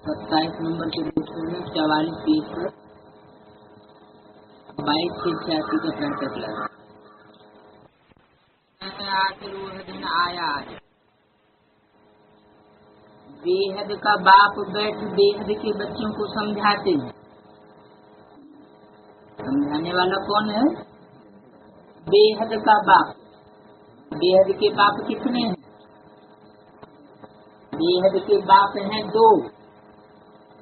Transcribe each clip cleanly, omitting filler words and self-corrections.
27 number के प्रश्न में 44 पेज पर 22 से 86 का प्रश्न लगा। आखिर वह दिन आया आज बेहद का बाप बैठ बेहद के बच्चों को समझाते हैं। समझाने वाला कौन है? बेहद का बाप। बेहद के बाप कितने हैं? बेहद के बाप हैं दो,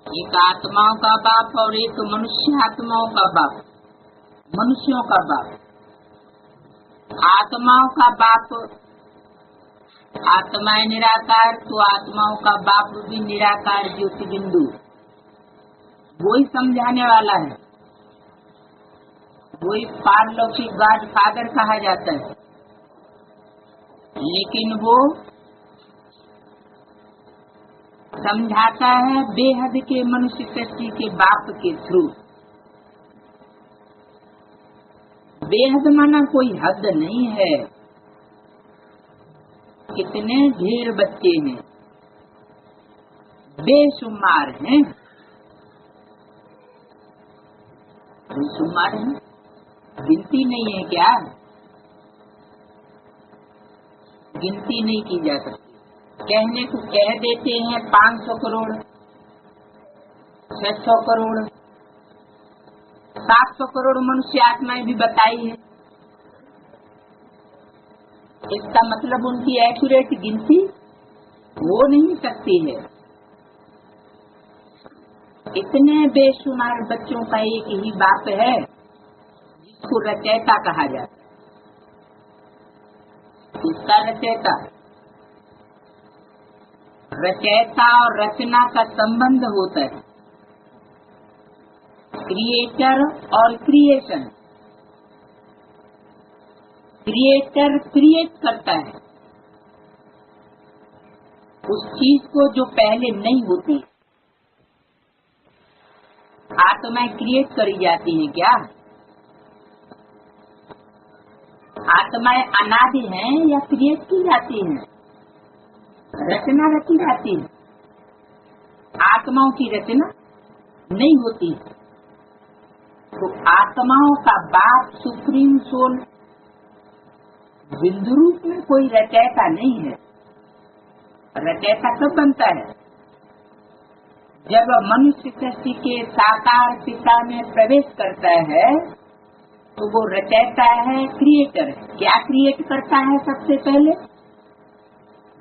एक आत्माओं का बाप और एक मनुष्य आत्माओं का बाप। मनुष्यों का बाप, आत्माओं का बाप आत्माएं निराकार, तो आत्माओं का बाप भी निराकार ज्योति बिंदु, वही समझाने वाला है। वही पारलौकिक गॉड फादर कहा जाता है, लेकिन वो समझाता है बेहद के मनुष्य सृष्टि के बाप के थ्रू। बेहद माना कोई हद नहीं है। कितने ढेर बच्चे हैं, बेशुमार हैं, बेशुमार हैं, गिनती नहीं है क्या? गिनती नहीं की जा सकती। कहने को कह देते हैं 500 करोड़, 600 करोड़, 700 करोड़ मनुष्य आत्माएं भी बताई है। इसका मतलब उनकी एक्यूरेट गिनती हो नहीं सकती है। इतने बेशुमार बच्चों का एक ही बाप है जिसको रचयिता कहा जाता है। इसका रचयिता, रचयिता और रचना का संबंध होता है। क्रिएटर और क्रिएशन। क्रिएटर क्रिएट करता है उस चीज को जो पहले नहीं होती। आत्माएं क्रिएट करी जाती हैं क्या? आत्माएं अनादि हैं या क्रिएट की जाती हैं? रचना रची जाती है। आत्माओं की रचना नहीं होती। तो आत्माओं का बाप सुप्रीम सोल बिंदु रूप में कोई रचयिता नहीं है। रचयिता कब बनता है? जब मनुष्य सृष्टि के साकार पिता में प्रवेश करता है तो वो रचयिता है, क्रिएटर है। क्या क्रिएट करता है? सबसे पहले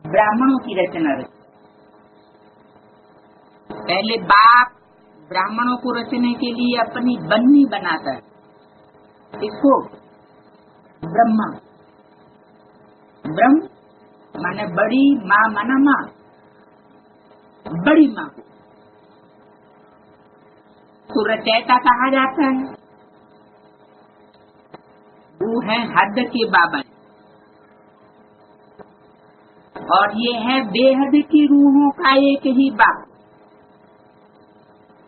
ब्राह्मणों की रचना रची। पहले बाप ब्राह्मणों को रचने के लिए अपनी बन्नी बनाता है। इसको ब्रह्मा, ब्रह्म माने बड़ी, माँ माना माँ, बड़ी माँ को तो रचयिता कहा जाता है। वो है हद के बाबा और ये है बेहद की रूहों का एक ही बाप,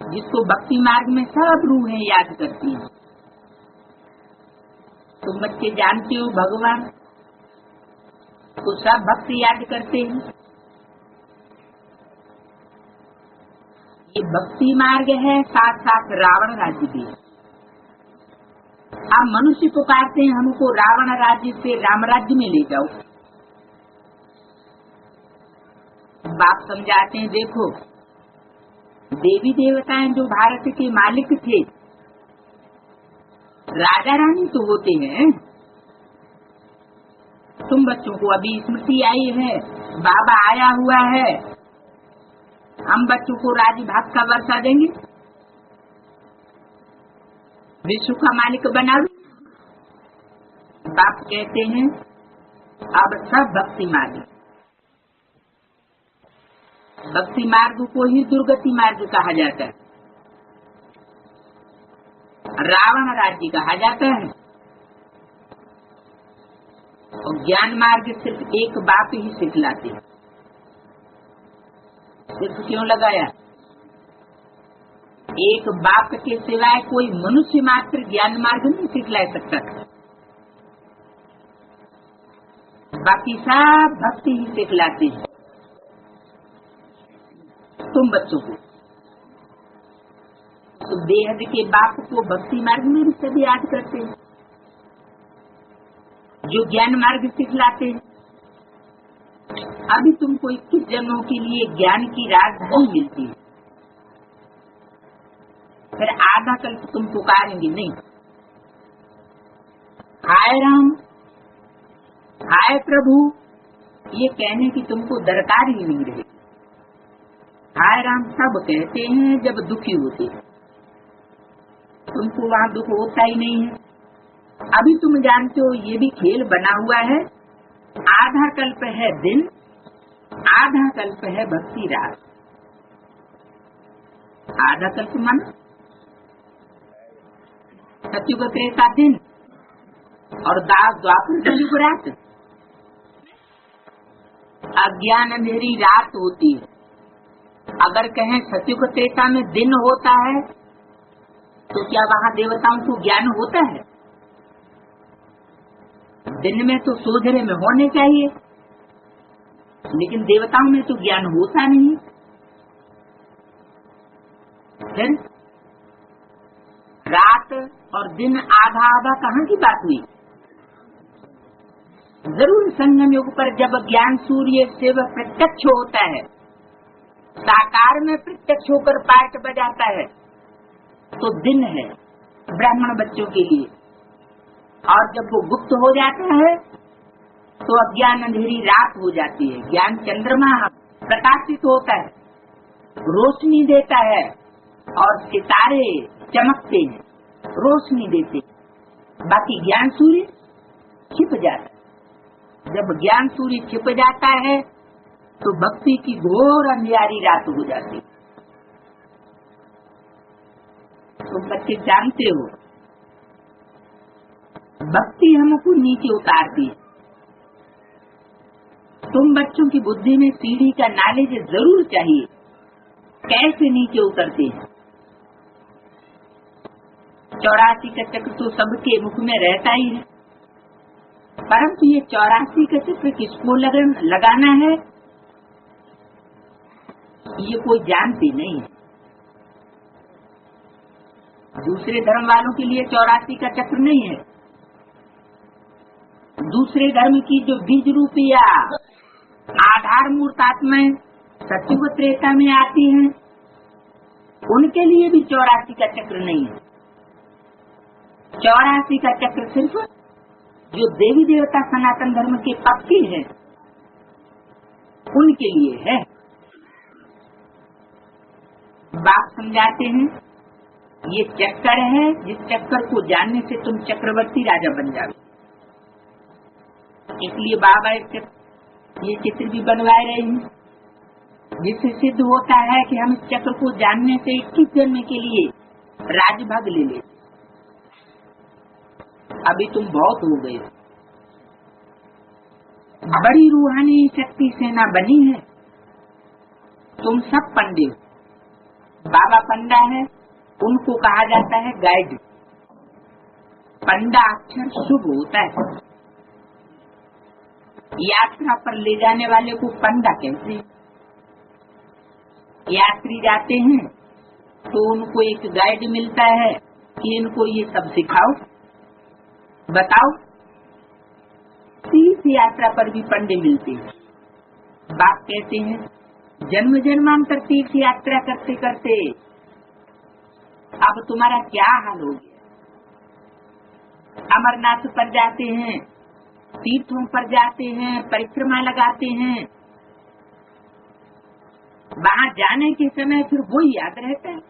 जिसको भक्ति मार्ग में सब रूहें याद करती हैं। तुम बच्चे जानते हो भगवान को सब भक्त याद करते हैं। ये भक्ति मार्ग है, साथ साथ रावण राज्य भी है। हम मनुष्य पुकारते हैं हमको रावण राज्य से राम राज्य में ले जाओ। बाप समझाते हैं देखो, देवी देवताएं जो भारत के मालिक थे, राजा रानी तो होते हैं। तुम बच्चों को अभी स्मृति आई है, बाबा आया हुआ है, हम बच्चों को राजभाग का वर्षा देंगे, विश्व का मालिक बना लो। बाप कहते हैं अब सब भक्ति मार्ग, भक्ति मार्ग को ही दुर्गति मार्ग कहा जाता है, रावण राज्य कहा जाता है। और ज्ञान मार्ग सिर्फ एक बाप ही सिखलाते हैं। सिर्फ क्यों लगाया? एक बाप के सिवाय कोई मनुष्य मात्र ज्ञान मार्ग नहीं सिखला सकता था। बाकी सब भक्ति ही सिखलाते हैं तुम बच्चों को। तो बेहद के बाप को भक्ति मार्ग में भी सभी याद करते हैं, जो ज्ञान मार्ग सिखलाते हैं। अभी तुमको 21 जन्मों के लिए ज्ञान की राजधानी मिलती है, फिर आधा कल्प तुम पुकारेंगे नहीं, हाय राम हाय प्रभु, ये कहने की तुमको दरकार ही नहीं रही। हाय राम सब कहते हैं जब दुखी होते हैं, तुमको वहाँ दुख होता ही नहीं है। अभी तुम जानते हो ये भी खेल बना हुआ है, आधा कल्प है दिन, आधा कल्प है भक्ति रात। आधा कल्प मन सतयुग त्रेता दिन और द्वापर कलयुग रात। अज्ञान अंधेरी रात होती है। अगर कहें सतयुग त्रेता में दिन होता है तो क्या वहाँ देवताओं को ज्ञान होता है? दिन में तो सोझरे में होने चाहिए, लेकिन देवताओं में तो ज्ञान होता नहीं। फिर रात और दिन आधा आधा कहाँ की बात हुई? जरूर संगम युग पर जब ज्ञान सूर्य से वह प्रत्यक्ष होता है, साकार में प्रत्यक्ष होकर पाठ बजाता है, तो दिन है ब्राह्मण बच्चों के लिए। और जब वो गुप्त हो जाता है तो अज्ञान अंधेरी रात हो जाती है। ज्ञान चंद्रमा प्रकाशित होता है, रोशनी देता है, और सितारे चमकते हैं, रोशनी देते हैं। बाकी ज्ञान सूर्य छिप जाता है। जब ज्ञान सूर्य छिप जाता है तो भक्ति की घोर अंधियारी रात हो जाती है। तो बच्चे जानते हो, भक्ति हमको नीचे उतारती है। तुम बच्चों की बुद्धि में सीढ़ी का नॉलेज जरूर चाहिए, कैसे नीचे उतरते हैं। 84 का चक्र तो सबके मुख में रहता ही है, परंतु ये 84 का चक्र किसको लगाना है ये कोई जानते नहीं है। दूसरे धर्म वालों के लिए 84 का चक्र नहीं है। दूसरे धर्म की जो बीज रूपिया आधार मूर्त आत्माएं सतयुग त्रेता में आती हैं, उनके लिए भी 84 का चक्र नहीं है। 84 का चक्र सिर्फ जो देवी देवता सनातन धर्म के पक्के हैं उनके लिए है। बाप समझाते हैं ये चक्कर है, जिस चक्कर को जानने से तुम चक्रवर्ती राजा बन जाओ। इसलिए बाबा ये चित्र भी बनवाए रहे हैं, जिससे सिद्ध होता है कि हम इस चक्र को जानने से 21 जन्म के लिए राजभाग ले ले। अभी तुम बहुत हो गए, बड़ी रूहानी शक्ति सेना बनी है। तुम सब पंडे हो, बाबा पंडा है, उनको कहा जाता है गाइड। पंडा अक्षर शुभ होता है, यात्रा पर ले जाने वाले को पंडा कहते हैं। यात्री जाते हैं तो उनको एक गाइड मिलता है कि इनको ये सब सिखाओ, बताओ। तीर्थ यात्रा पर भी पंडे मिलते हैं। बाप कहते हैं जन्म जन्मांतर तीर्थ यात्रा करते करते अब तुम्हारा क्या हाल हो गया। अमरनाथ पर जाते हैं, तीर्थों पर जाते हैं, परिक्रमा लगाते हैं, वहाँ जाने के समय फिर वो याद रहता है।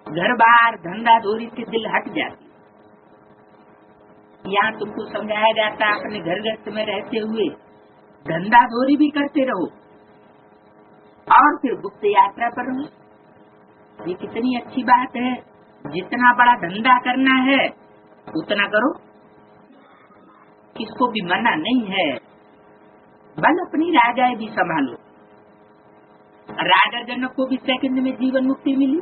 घर बार धंधा धोरी से दिल हट जाती। यहाँ तुमको समझाया जाता है अपने घर गृहस्थ में रहते हुए धंधा धोरी भी करते रहो और फिर गुप्त यात्रा पर रहो। ये कितनी अच्छी बात है। जितना बड़ा धंधा करना है उतना करो, किसको भी मना नहीं है। बल अपनी राजाएं भी संभालो। राजा जनक को भी सेकंड में जीवन मुक्ति मिली,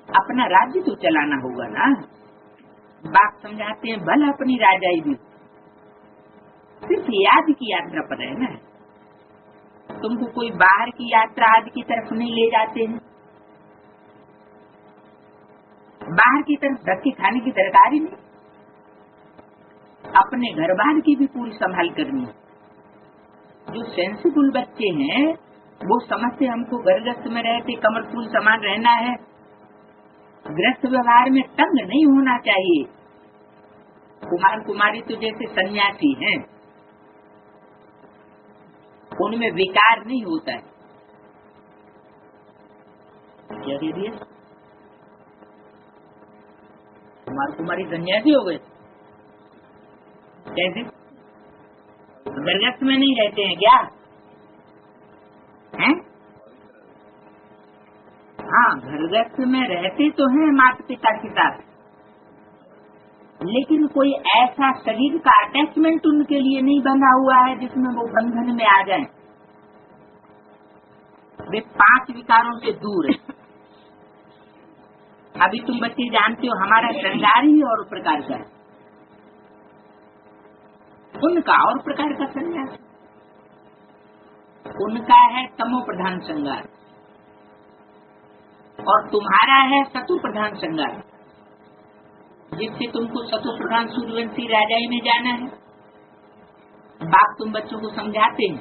अपना राज्य तो चलाना होगा ना। बाप समझाते हैं भला अपनी राजाई भी सिर्फ याद की यात्रा पर है ना। तुमको कोई बाहर की यात्रा आदि की तरफ नहीं ले जाते हैं। बाहर की तरफ धक्के खाने की दरकार ही नहीं, अपने घर बार की भी पूरी संभाल करनी है। जो सेंसिबल बच्चे हैं वो समझते हमको घर गृहस्थ में रहते कमरफूल समान रहना है, गृहस्थ व्यवहार में तंग नहीं होना चाहिए। कुमार कुमारी तो जैसे सन्यासी हैं, उनमें विकार नहीं होता है। क्या कह दिए? कुमार कुमारी सन्यासी हो गए? कैसे? गृहस्थ में नहीं रहते हैं क्या? हैं? हाँ, गृहस्थ में रहते तो हैं माता पिता के साथ, लेकिन कोई ऐसा शरीर का अटैचमेंट उनके लिए नहीं बना हुआ है जिसमें वो बंधन में आ जाएं। वे 5 विकारों से दूर है। अभी तुम बच्चे जानते हो हमारा श्रृंगार ही और प्रकार का है, उनका और प्रकार का संन्यास। उनका है तमो प्रधान श्रृंगार और तुम्हारा है सतु प्रधान श्रृंगार, जिससे तुमको सतु प्रधान सूर्यवंशी राजाई में जाना है। बाप तुम बच्चों को समझाते हैं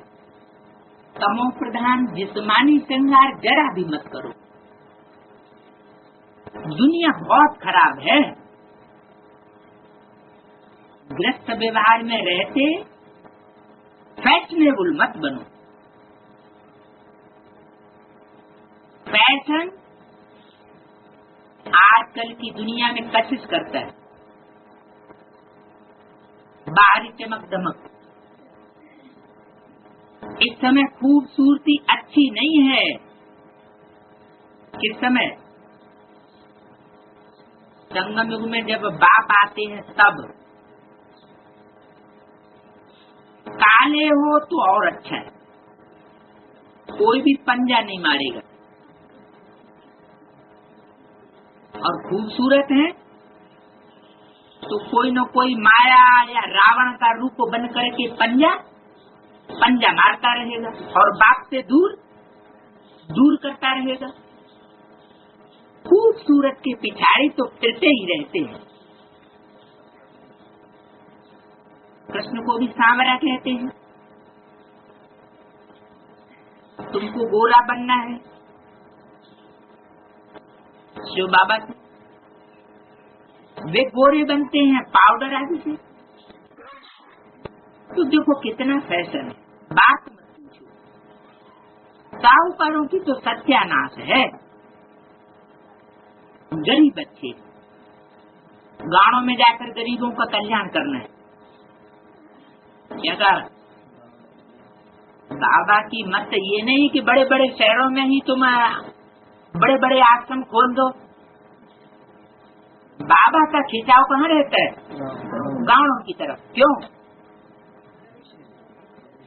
तमो प्रधान जिस्मानी श्रृंगार जरा भी मत करो। दुनिया बहुत खराब है, गृहस्थ व्यवहार में रहते फैशनेबल मत बनो। फैशन आजकल की दुनिया में कशिश करता है, बाहरी चमक दमक। इस समय खूबसूरती अच्छी नहीं है। किस समय? संगम युग में जब बाप आते हैं तब। काले हो तो और अच्छा है, कोई भी पंजा नहीं मारेगा। और खूबसूरत है तो कोई न कोई माया या रावण का रूप बन करके पंजा मारता रहेगा और बाप से दूर करता रहेगा। खूबसूरत के पिछाड़ी तो फिरते ही रहते हैं। कृष्ण को भी सांवरा कहते हैं। तुमको गोरा बनना है, शिव बाबा से वे गोरे बनते हैं पाउडर आदि से। तो देखो कितना फैशन है, बात मत पूछो। साहूकारों की तो सत्यानाश है। गरीब बच्चे गांवों में जाकर गरीबों का कल्याण करना है। क्या कहा बाबा की मत ये नहीं कि बड़े बड़े शहरों में ही तुम बड़े बड़े आश्रम खोल दो। बाबा का खिंचाव कहाँ रहता है? गांवों की तरफ। क्यों?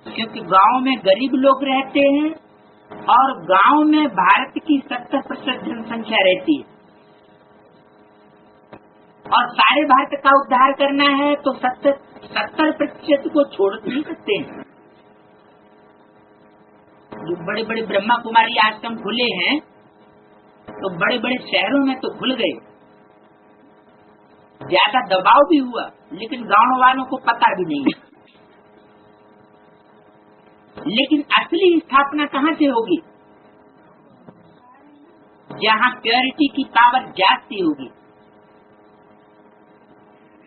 क्योंकि गांव में गरीब लोग रहते हैं और गांव में भारत की 70% जनसंख्या रहती है और सारे भारत का उद्धार करना है तो 70% को छोड़ नहीं सकते हैं। जो बड़े बड़े ब्रह्मा कुमारी आश्रम खुले हैं तो बड़े बड़े शहरों में तो खुल गए, ज्यादा दबाव भी हुआ, लेकिन गांव वालों को पता भी नहीं है। लेकिन असली स्थापना कहाँ से होगी? जहाँ प्योरिटी की पावर जाती होगी,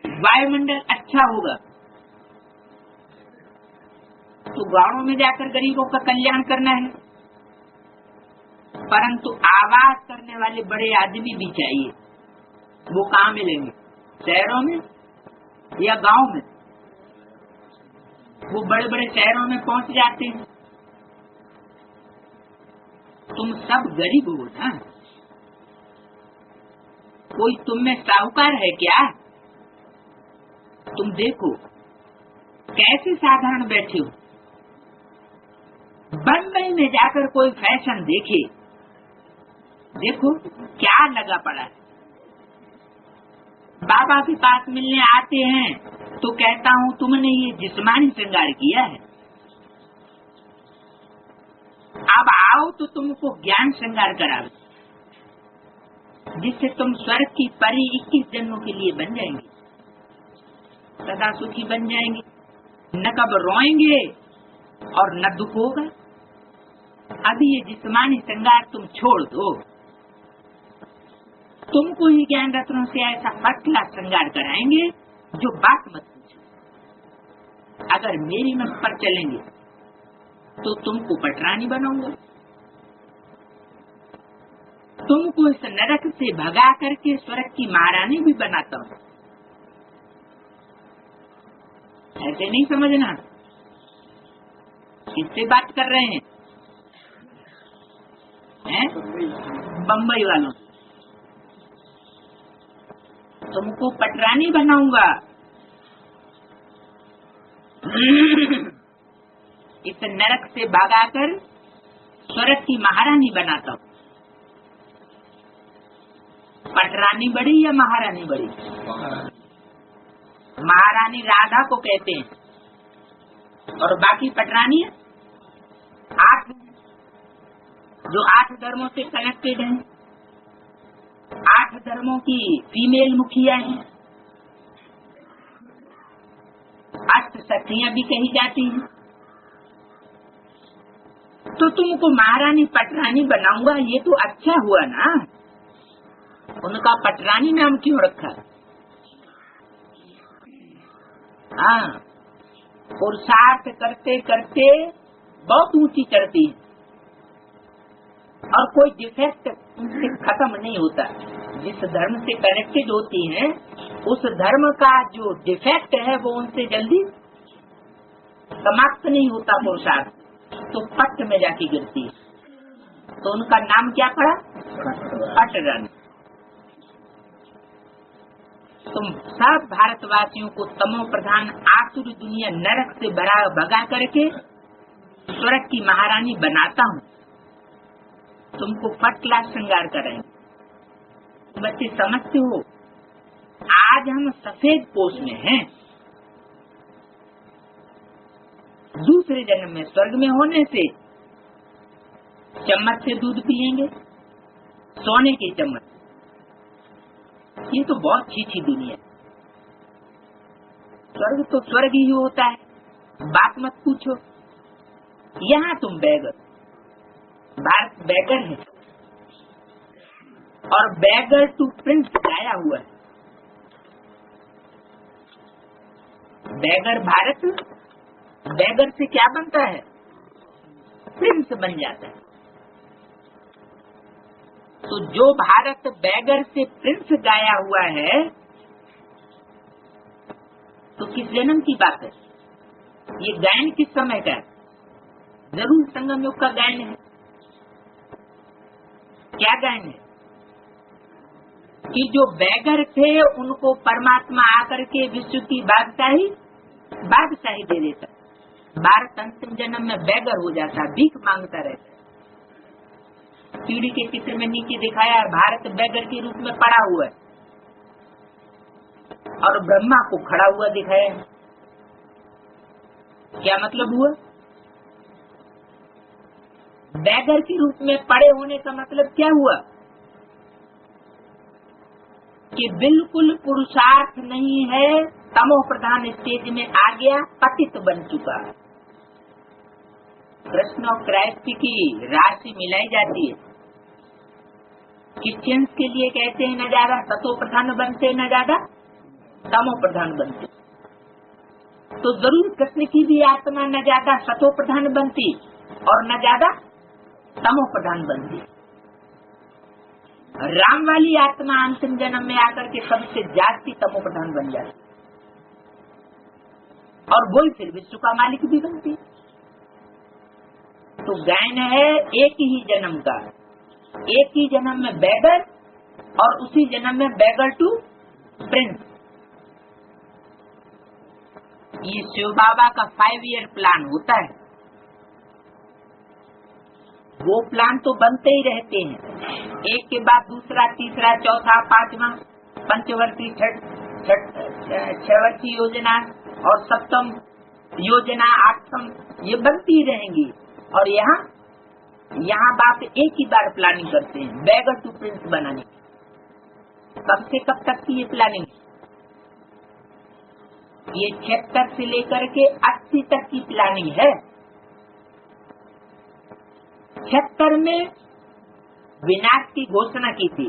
वायुमंडल अच्छा होगा, तो गांवों में जाकर गरीबों का कल्याण करना है। परंतु आवाज करने वाले बड़े आदमी भी चाहिए। वो कहाँ मिलेंगे? शहरों में या गांव में? वो बड़े बड़े शहरों में पहुंच जाते हैं। तुम सब गरीब हो ना, कोई तुम में साहूकार है क्या? तुम देखो कैसे साधारण बैठे हो। बम्बई में जाकर कोई फैशन देखे, देखो क्या लगा पड़ा है। बाबा के पास मिलने आते हैं तो कहता हूँ तुमने ये जिस्मानी श्रृंगार किया है, अब आओ तो तुमको ज्ञान श्रृंगार करावे। जिससे तुम स्वर्ग की परी 21 जन्मों के लिए बन जाएंगे, सदा सुखी बन जाएंगे, न कब रोएंगे और न दुख होगा। अभी ये जिस्मानी श्रृंगार तुम छोड़ दो, तुमको ही ज्ञान रत्नों से ऐसा फर्स्ट क्लास श्रृंगार कराएंगे जो बात मत पूछो। अगर मेरी मत पर चलेंगे तो तुमको पटरानी बनाऊंगा, तुमको इस नरक से भगा करके स्वर्ग की महारानी भी बनाता हूँ। ऐसे नहीं समझना। किससे बात कर रहे हैं? बम्बई वालों। तुमको पटरानी बनाऊंगा, इस नरक से भगाकर स्वर्ग की महारानी बनाता हूँ। पटरानी बड़ी या महारानी बड़ी? महारानी राधा को कहते हैं और बाकी पटरानी 8 जो 8 धर्मों से कनेक्टेड हैं, 8 धर्मों की फीमेल मुखिया हैं, अष्टसखियां भी कही जाती हैं। तो तुमको महारानी पटरानी बनाऊंगा, ये तो अच्छा हुआ ना। उनका पटरानी नाम क्यों रखा? हाँ, पुरुषार्थ करते करते बहुत ऊंची चढ़ती है और कोई डिफेक्ट उनसे खत्म नहीं होता। जिस धर्म से कनेक्टेड होती हैं, उस धर्म का जो डिफेक्ट है वो उनसे जल्दी समाप्त नहीं होता। पुरुषार्थ तो पट में जाके गिरती है। तो उनका नाम क्या पड़ा? पटरानी। तुम सब भारतवासियों को तमो प्रधान आसुर दुनिया नरक से भगा करके स्वर्ग की महारानी बनाता हूँ। तुमको फर्स्ट क्लास श्रृंगार करेंगे। बच्चे समझते हो, आज हम सफेद पोष में हैं, दूसरे जन्म में स्वर्ग में होने से चम्मच से दूध पिएंगे, सोने की चम्मच। ये तो बहुत छीछी दुनिया। स्वर्ग तो स्वर्ग ही होता है, बात मत पूछो। यहाँ तुम बैगर, भारत बैगर है और बैगर टू प्रिंस गाया हुआ है। बैगर भारत, बैगर से क्या बनता है? प्रिंस बन जाता है। तो जो भारत बैगर से प्रिंस गाया हुआ है, तो किस जन्म की बात है? ये गायन किस समय का है? जरूर संगम युग का गायन है। क्या गायन है? कि जो बैगर थे उनको परमात्मा आकर के विश्व की बादशाही दे देता। भारत अंतिम जन्म में बैगर हो जाता, भीख मांगता रहता। सीढ़ी के चित्र में नीचे दिखाया है, भारत बैगर के रूप में पड़ा हुआ है और ब्रह्मा को खड़ा हुआ दिखाया है। क्या मतलब हुआ? बैगर के रूप में पड़े होने का मतलब क्या हुआ? कि बिल्कुल पुरुषार्थ नहीं है, तमो प्रधान स्टेज में आ गया, पतित बन चुका। कृष्ण और क्राइस्ट की राशि मिलाई जाती है। क्रिश्चियंस के लिए कहते हैं न ज्यादा सतो प्रधान बनते, न ज्यादा तमो प्रधान बनते। तो जरूर कृष्ण की भी आत्मा न ज्यादा सतो प्रधान बनती और न ज्यादा तमो प्रधान बनती। राम वाली आत्मा अंतिम जन्म में आकर के सबसे जास्ती तमो प्रधान बन जाती और वही फिर विश्व का मालिक भी बनती। तो गायन है एक ही जन्म का, एक ही जन्म में बैगर और उसी जन्म में बैगर टू प्रिंस। ये शिव बाबा का 5 ईयर प्लान होता है। वो प्लान तो बनते ही रहते हैं, एक के बाद दूसरा, तीसरा, चौथा, 5वां, पंचवर्षीय, छठवर्षीय योजना और 7वीं योजना, 8वीं, ये बनती रहेंगी। और यहाँ बाप एक ही बार प्लानिंग करते हैं बैगर टू प्रिंस बनाने। कब से कब तक की ये प्लानिंग? ये 76 से लेकर के 80 तक की प्लानिंग है। 76 में विनाश की घोषणा की थी।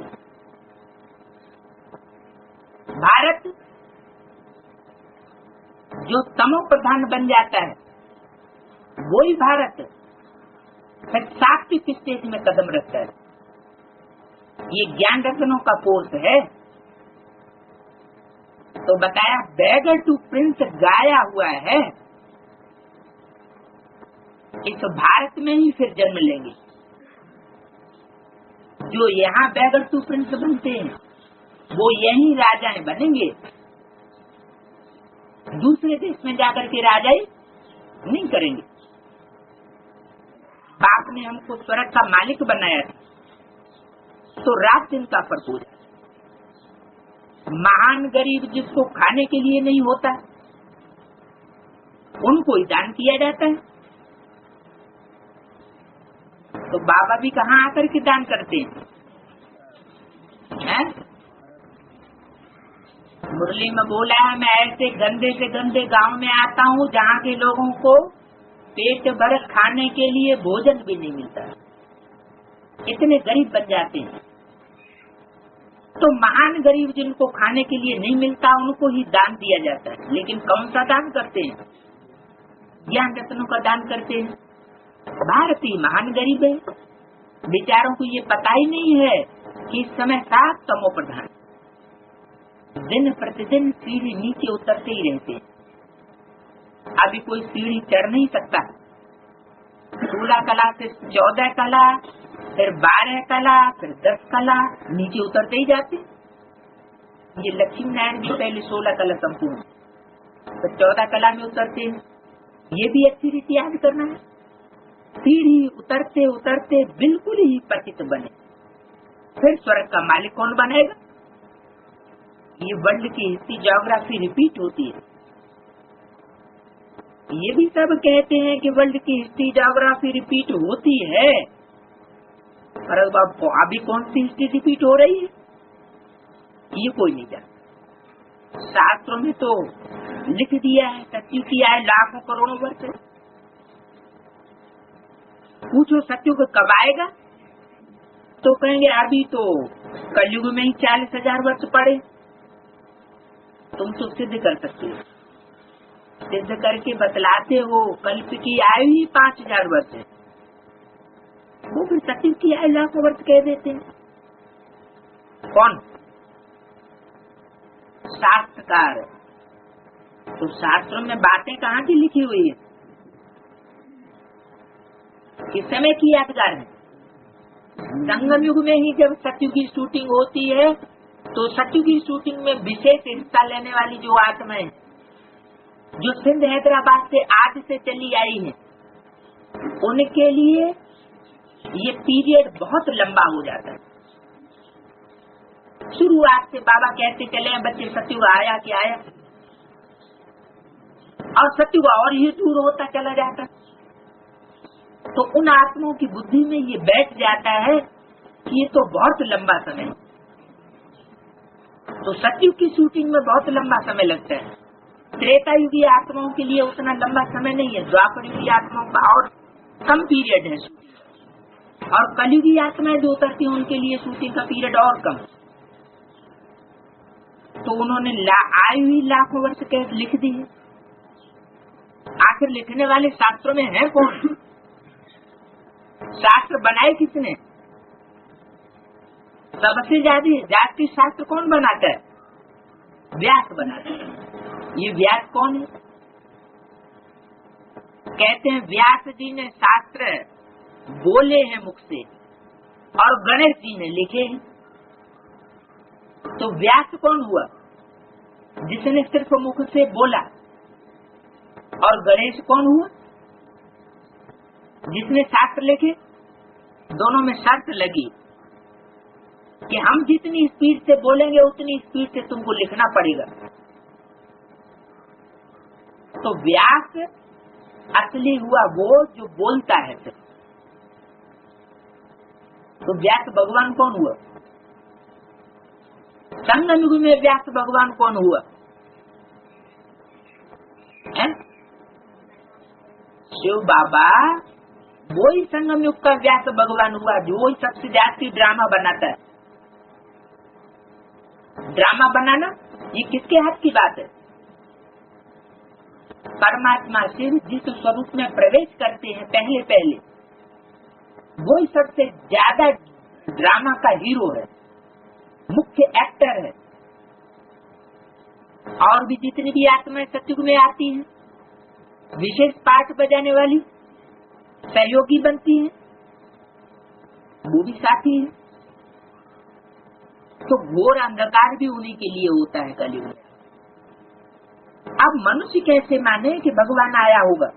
भारत जो तमो प्रधान बन जाता है, वही भारत फिर सात्विक स्टेज में कदम रखता है। ये ज्ञान रत्नों का कोर्स है। तो बताया बैगर टू प्रिंस गाया हुआ है। इस भारत में ही फिर जन्म लेंगे। जो यहाँ बैगर टू प्रिंस बनते हैं, वो यही राजाएं बनेंगे। दूसरे देश में जाकर के राजाई नहीं करेंगे। बाप ने हमको स्वर्ग का मालिक बनाया था, तो रात दिन का फर्क हो जाए। महान गरीब जिसको खाने के लिए नहीं होता, उनको ही दान किया जाता है। तो बाबा भी कहाँ आकर के दान करते हैं? मुरली में बोला है, मैं ऐसे गंदे से गंदे गांव में आता हूँ जहाँ के लोगों को पेट भर खाने के लिए भोजन भी नहीं मिलता। इतने गरीब बन जाते हैं। तो महान गरीब जिनको खाने के लिए नहीं मिलता, उनको ही दान दिया जाता है। लेकिन कौन सा दान करते हैं? ज्ञान रत्नों का दान करते हैं। भारतीय महान गरीब है। बेचारों को ये पता ही नहीं है कि इस समय 7 तमो प्रधान दिन प्रतिदिन सीढ़ी नीचे उतरते ही रहते हैं। अभी कोई सीढ़ी चढ़ नहीं सकता। 16 कला से 14 कला, फिर 12 कला, फिर 10 कला, नीचे उतरते ही जाते। ये लक्ष्मी नारायण जी पहले 16 कला संपूर्ण, फिर 14 कला में उतरते हैं। ये भी अच्छी रीति याद करना है। सीढ़ी उतरते उतरते बिल्कुल ही पतित बने, फिर स्वर्ग का मालिक कौन बनेगा? ये वर्ल्ड की हिस्ट्री ज्योग्राफी रिपीट होती है। ये भी सब कहते हैं कि वर्ल्ड की हिस्ट्री ज्योग्राफी रिपीट होती है, पर अभी कौन सी हिस्ट्री रिपीट हो रही है ये कोई नहीं जानता। शास्त्रों में तो लिख दिया है, सत्युग किया है लाखों करोड़ों वर्ष। पूछो सत्युग कब आएगा, तो कहेंगे अभी तो कलयुग में ही 40,000 वर्ष पड़े। तुम तो सिद्ध कर सकते हो, सिद्ध करके बतलाते हो। कल्प की आयु ही 5,000 वर्ष है, वो भी सत्युग की आयु लाखों वर्ष कह देते हैं। कौन? शास्त्रकार। तो शास्त्रों में बातें कहाँ की लिखी हुई है? किस समय की यादगार है? संगम युग में ही जब सत्युग की शूटिंग होती है, तो सत्युग की शूटिंग में विशेष हिस्सा लेने वाली जो आत्माएं जो सिंध हैदराबाद से आज से चली आई हैं, उनके लिए ये पीरियड बहुत लंबा हो जाता है। शुरुआत से बाबा कहते चले हैं बच्चे सत्युग आया कि आया, और सत्युग और ही दूर होता चला जाता। तो उन आत्माओं की बुद्धि में ये बैठ जाता है कि ये तो बहुत लंबा समय है। तो सत्युग की शूटिंग में बहुत लंबा समय लगता है। त्रेता युगी आत्माओं के लिए उतना लंबा समय नहीं है। द्वापर युगी आत्माओं का और कम पीरियड है, और कलयुगी आत्माएं जो उतरती हैं उनके लिए शूटिंग का पीरियड और कम। तो उन्होंने आयु ही लाखों वर्ष कह लिख दी है। आखिर लिखने वाले शास्त्रों में है कौन? शास्त्र बनाए किसने? सबसे ज्यादा शास्त्र कौन बनाता है? व्यास बनाता है। ये व्यास कौन है? कहते हैं व्यास जी ने शास्त्र बोले हैं मुख से, और गणेश जी ने लिखे हैं। तो व्यास कौन हुआ? जिसने सिर्फ मुख से बोला। और गणेश कौन हुआ? जिसने शास्त्र लिखे। दोनों में शर्त लगी कि हम जितनी स्पीड से बोलेंगे उतनी स्पीड से तुमको लिखना पड़ेगा। तो व्यास असली हुआ वो जो बोलता है। तो व्यास भगवान कौन हुआ? संगम युग में व्यास भगवान कौन हुआ है? शिव बाबा वही संगम युग का व्यास भगवान हुआ जो वही सबसे जाती ड्रामा बनाता है। ड्रामा बनाना ये किसके हाथ की बात है? परमात्मा शिव जिस स्वरूप में प्रवेश करते हैं पहले वही सबसे ज्यादा ड्रामा का हीरो है, मुख्य एक्टर है। और भी जितनी भी आत्माएं सतयुग में आती हैं विशेष पाठ बजाने वाली सहयोगी बनती हैं, वो भी साथी है। तो घोर अंधकार भी उन्हीं के लिए होता है कलयुग में। अब मनुष्य कैसे माने कि भगवान आया होगा?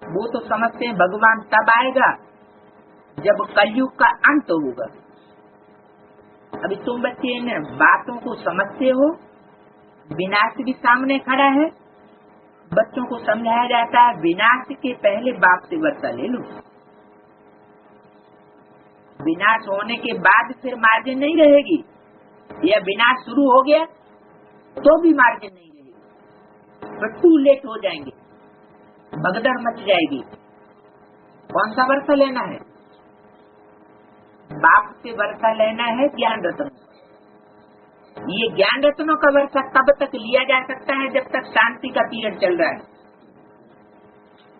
वो तो समझते हैं भगवान तब आएगा जब कलयुग का अंत होगा। अभी तुम बच्चे इन बातों को समझते हो, विनाश भी सामने खड़ा है। बच्चों को समझाया जाता है विनाश के पहले बाप से वर्षा ले लो, विनाश होने के बाद फिर मार्जिन नहीं रहेगी, या विनाश शुरू हो गया तो भी मार्जिन नहीं रहेगी, फिर टू लेट हो जाएंगे, भगदड़ मच जाएगी। कौन सा वर्षा लेना है? बाप से वर्षा लेना है ज्ञान रत्न। ये ज्ञान रत्नों का वर्षा तब तक लिया जा सकता है जब तक शांति का पीरियड चल रहा है,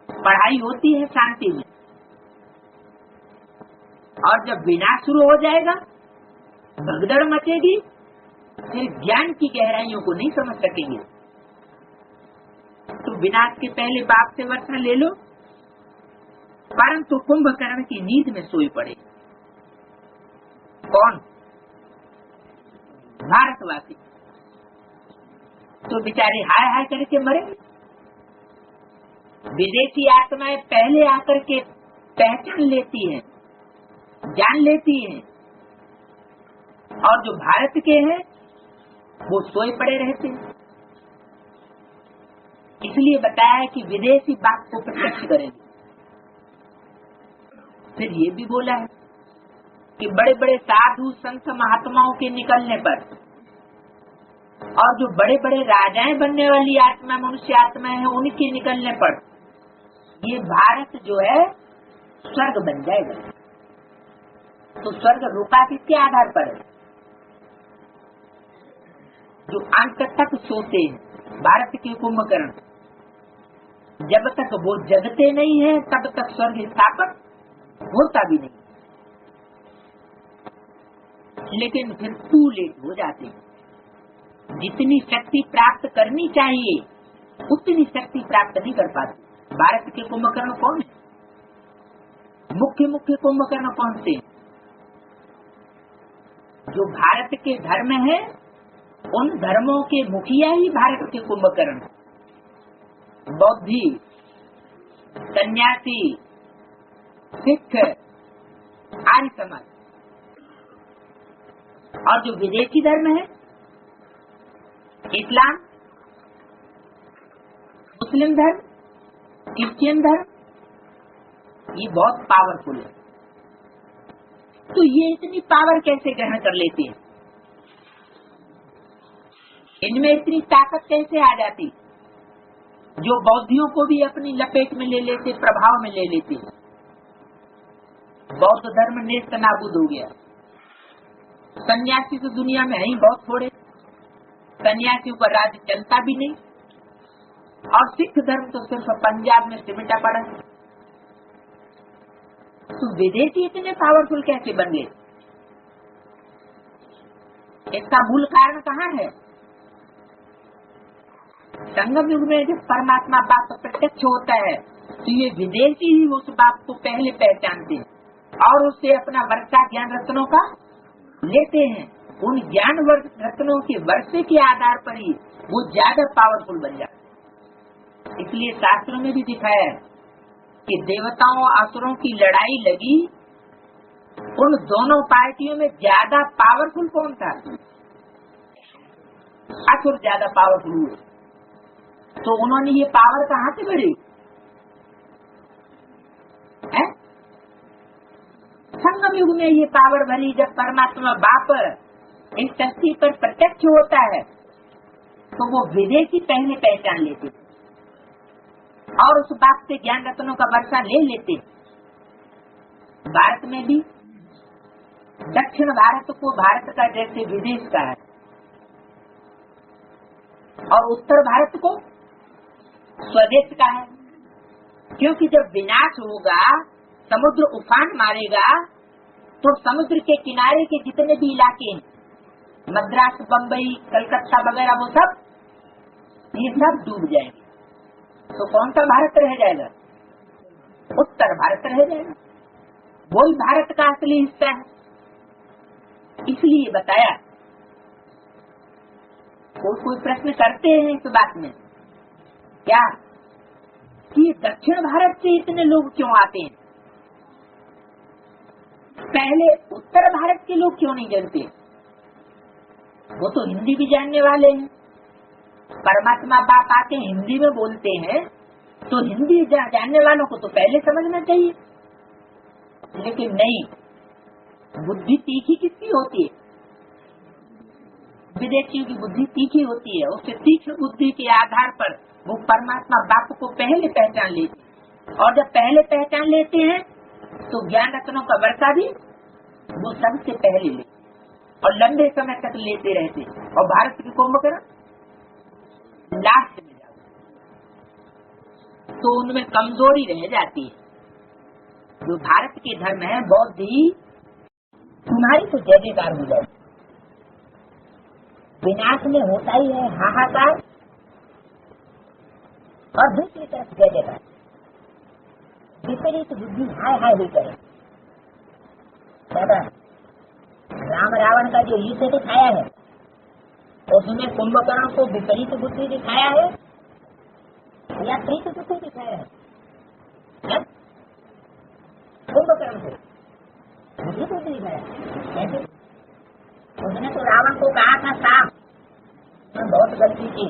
पढ़ाई होती है शांति में। और जब विनाश शुरू हो जाएगा, भगदड़ मचेगी, फिर ज्ञान की गहराइयों को नहीं समझ सकेंगे। तो विनाश के पहले बाप से वर्षा ले लो, परंतु कुंभकर्ण की नींद में सोई पड़े। कौन? भारतवासी। तो बेचारे हाय हाय करके मरेंगे। विदेशी आत्माएं पहले आकर के पहचान लेती हैं, जान लेती हैं, और जो भारत के हैं वो सोए पड़े रहते हैं। इसलिए बताया है कि विदेशी बात को प्रत्यक्ष करेंगे। फिर ये भी बोला है कि बड़े बड़े साधु संत महात्माओं के निकलने पर और जो बड़े बड़े राजाएं बनने वाली आत्मा मनुष्य आत्माएं हैं उनके निकलने पर ये भारत जो है स्वर्ग बन जाएगा। तो स्वर्ग रुका किसके आधार पर है? जो अंत तक सोते हैं भारत के कुंभकर्ण, जब तक वो जगते नहीं है तब तक स्वर्ग स्थापन होता भी नहीं। लेकिन फिर टू लेट हो जाते हैं। जितनी शक्ति प्राप्त करनी चाहिए उतनी शक्ति प्राप्त नहीं कर पाते। भारत के कुंभकर्ण कौन है? मुख्य मुख्य कुंभकर्ण कौन से? जो भारत के धर्म है उन धर्मों के मुखिया ही भारत के कुंभकर्ण, बौद्धि, सन्यासी, सिख, आर्य समाज। और जो विदेशी धर्म है इस्लाम, मुस्लिम धर्म, क्रिश्चियन धर्म, ये बहुत पावरफुल है। तो ये इतनी पावर कैसे ग्रहण कर लेते हैं? इनमें इतनी ताकत कैसे आ जाती जो बौद्धियों को भी अपनी लपेट में ले लेते, प्रभाव में ले लेते? बौद्ध धर्म नेस्त नाबूद हो गया। सन्यासी तो दुनिया में है ही बहुत थोड़े, सन्यासियों का राज्य चलता भी नहीं। और सिख धर्म तो सिर्फ पंजाब में सिमटा पड़ा है। तो विदेशी इतने पावरफुल कैसे बन गए? इसका मूल कारण कहाँ है? संगम युग में जब परमात्मा बाप प्रत्यक्ष होता है तो ये विदेशी ही उस बाप को पहले पहचानते हैं और उससे अपना वर्षा ज्ञान रत्नों का लेते हैं। उन ज्ञान रत्नों के वर्षे के आधार पर ही वो ज्यादा पावरफुल बन जाते। इसलिए शास्त्रों में भी दिखाया है कि देवताओं असुरों की लड़ाई लगी, उन दोनों पार्टियों में ज्यादा पावरफुल कौन था? असुर ज्यादा पावरफुल हुए। तो उन्होंने ये पावर कहाँ से बढ़ी? संगम युग में ये पावर भरी जब परमात्मा बाप इस धरती पर प्रत्यक्ष होता है तो वो विदेशी पहले पहचान लेते और उस बात से ज्ञान रत्नों का वर्षा ले लेते। भारत में भी दक्षिण भारत को भारत का जैसे विदेश का है और उत्तर भारत को स्वदेश का है, क्योंकि जब विनाश होगा, समुद्र उफान मारेगा तो समुद्र के किनारे के जितने भी इलाके हैं, मद्रास, बम्बई, कलकत्ता वगैरह, वो सब ये सब डूब जाएंगे। तो कौन सा भारत रह जाएगा? उत्तर भारत रह जाएगा। वही भारत का असली हिस्सा है। इसलिए बताया। कोई प्रश्न करते हैं इस बात में क्या कि दक्षिण भारत से इतने लोग क्यों आते हैं, पहले उत्तर भारत के लोग क्यों नहीं जानते? वो तो हिंदी भी जानने वाले हैं। परमात्मा बाप आते हैं, हिंदी में बोलते हैं, तो हिंदी जानने वालों को तो पहले समझना चाहिए। लेकिन नहीं, बुद्धि तीखी किसकी होती है? विदेशियों की बुद्धि तीखी होती है। उसके तीक्ष्ण बुद्धि के आधार पर वो परमात्मा बाप को पहले पहचान लेते हैं, और जब पहले पहचान लेते हैं तो ज्ञान रत्नों का वर्षा भी वो सबसे पहले ले और लंबे समय तक लेते रहते। और भारत की कुंभकर्ण लास्ट में जाओ तो उनमें कमजोरी रह जाती है। जो भारत के धर्म है, बौद्ध ही, तुम्हारी तो जय जयकार हो जाए। विनाश में होता ही है हाहाकार और दूसरी तरफ जय जयकार। विपरीत बुद्धि हाय हाय ही करे। दादा, राम रावण का जो युद्ध दिखाया है उसमें कुंभकर्ण को विपरीत बुद्धि दिखाया है या प्रीत बुद्धि दिखाया है? कुंभकर्ण को बुद्धि बुद्धि दिखाया। कैसे? उसने तो रावण को कहा था, साहब मैं बहुत गलती की,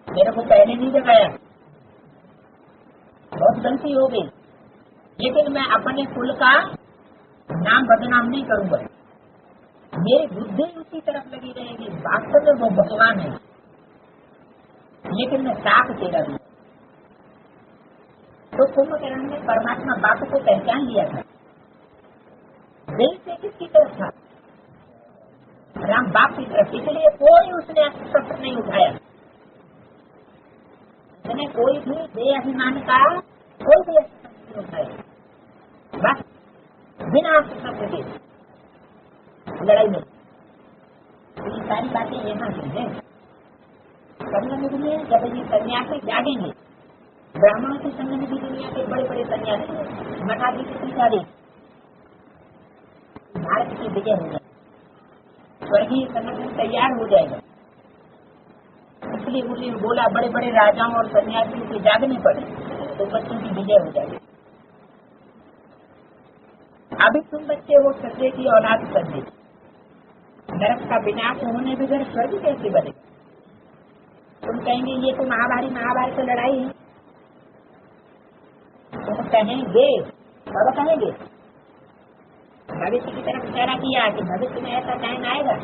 मेरे को पहले नहीं जगाया, बहुत गलती हो गई, लेकिन मैं अपने कुल का नाम बदनाम नहीं करूंगा। मेरी बुद्धि उसी तरफ लगी रहेगी। वास्तव में वो भगवान है, लेकिन मैं साफ तेरा दूँ। तो कुंभकर्ण ने परमात्मा बाप को पहचान लिया था। दिल से किसकी तरफ था? राम बाप की तरफ। इसलिए कोई उसने शस्त्र नहीं उठाया। उसने कोई भी बेअभिमान का कोई भी शस्त्र नहीं उठाया। बस बिना शस्त्र के लड़ाई में। ये सारी बातें यहाँ की है। संगम में जब ये सन्यासी जागेंगे, ब्राह्मणों के संग में भी दुनिया के बड़े बड़े सन्यासी मठाधी के पीछा दे, भारत की विजय हो जाए, स्वर्गीय संगठन तैयार हो जाएगा। इसलिए उन्हें बोला बड़े बड़े राजाओं और सन्यासियों के जागने पड़े तो बच्चों की विजय हो जाएगी। अभी तुम बच्चे हो सत्य की औलाद कर दे, नरक का विनाश होने बगैर स्वर्ग कैसे बनेगा? तुम कहेंगे ये तो महाभारत की लड़ाई है। तुम कहेंगे, कब कहेंगे? भविष्य की तरफ इशारा किया कि भविष्य में ऐसा टाइम आएगा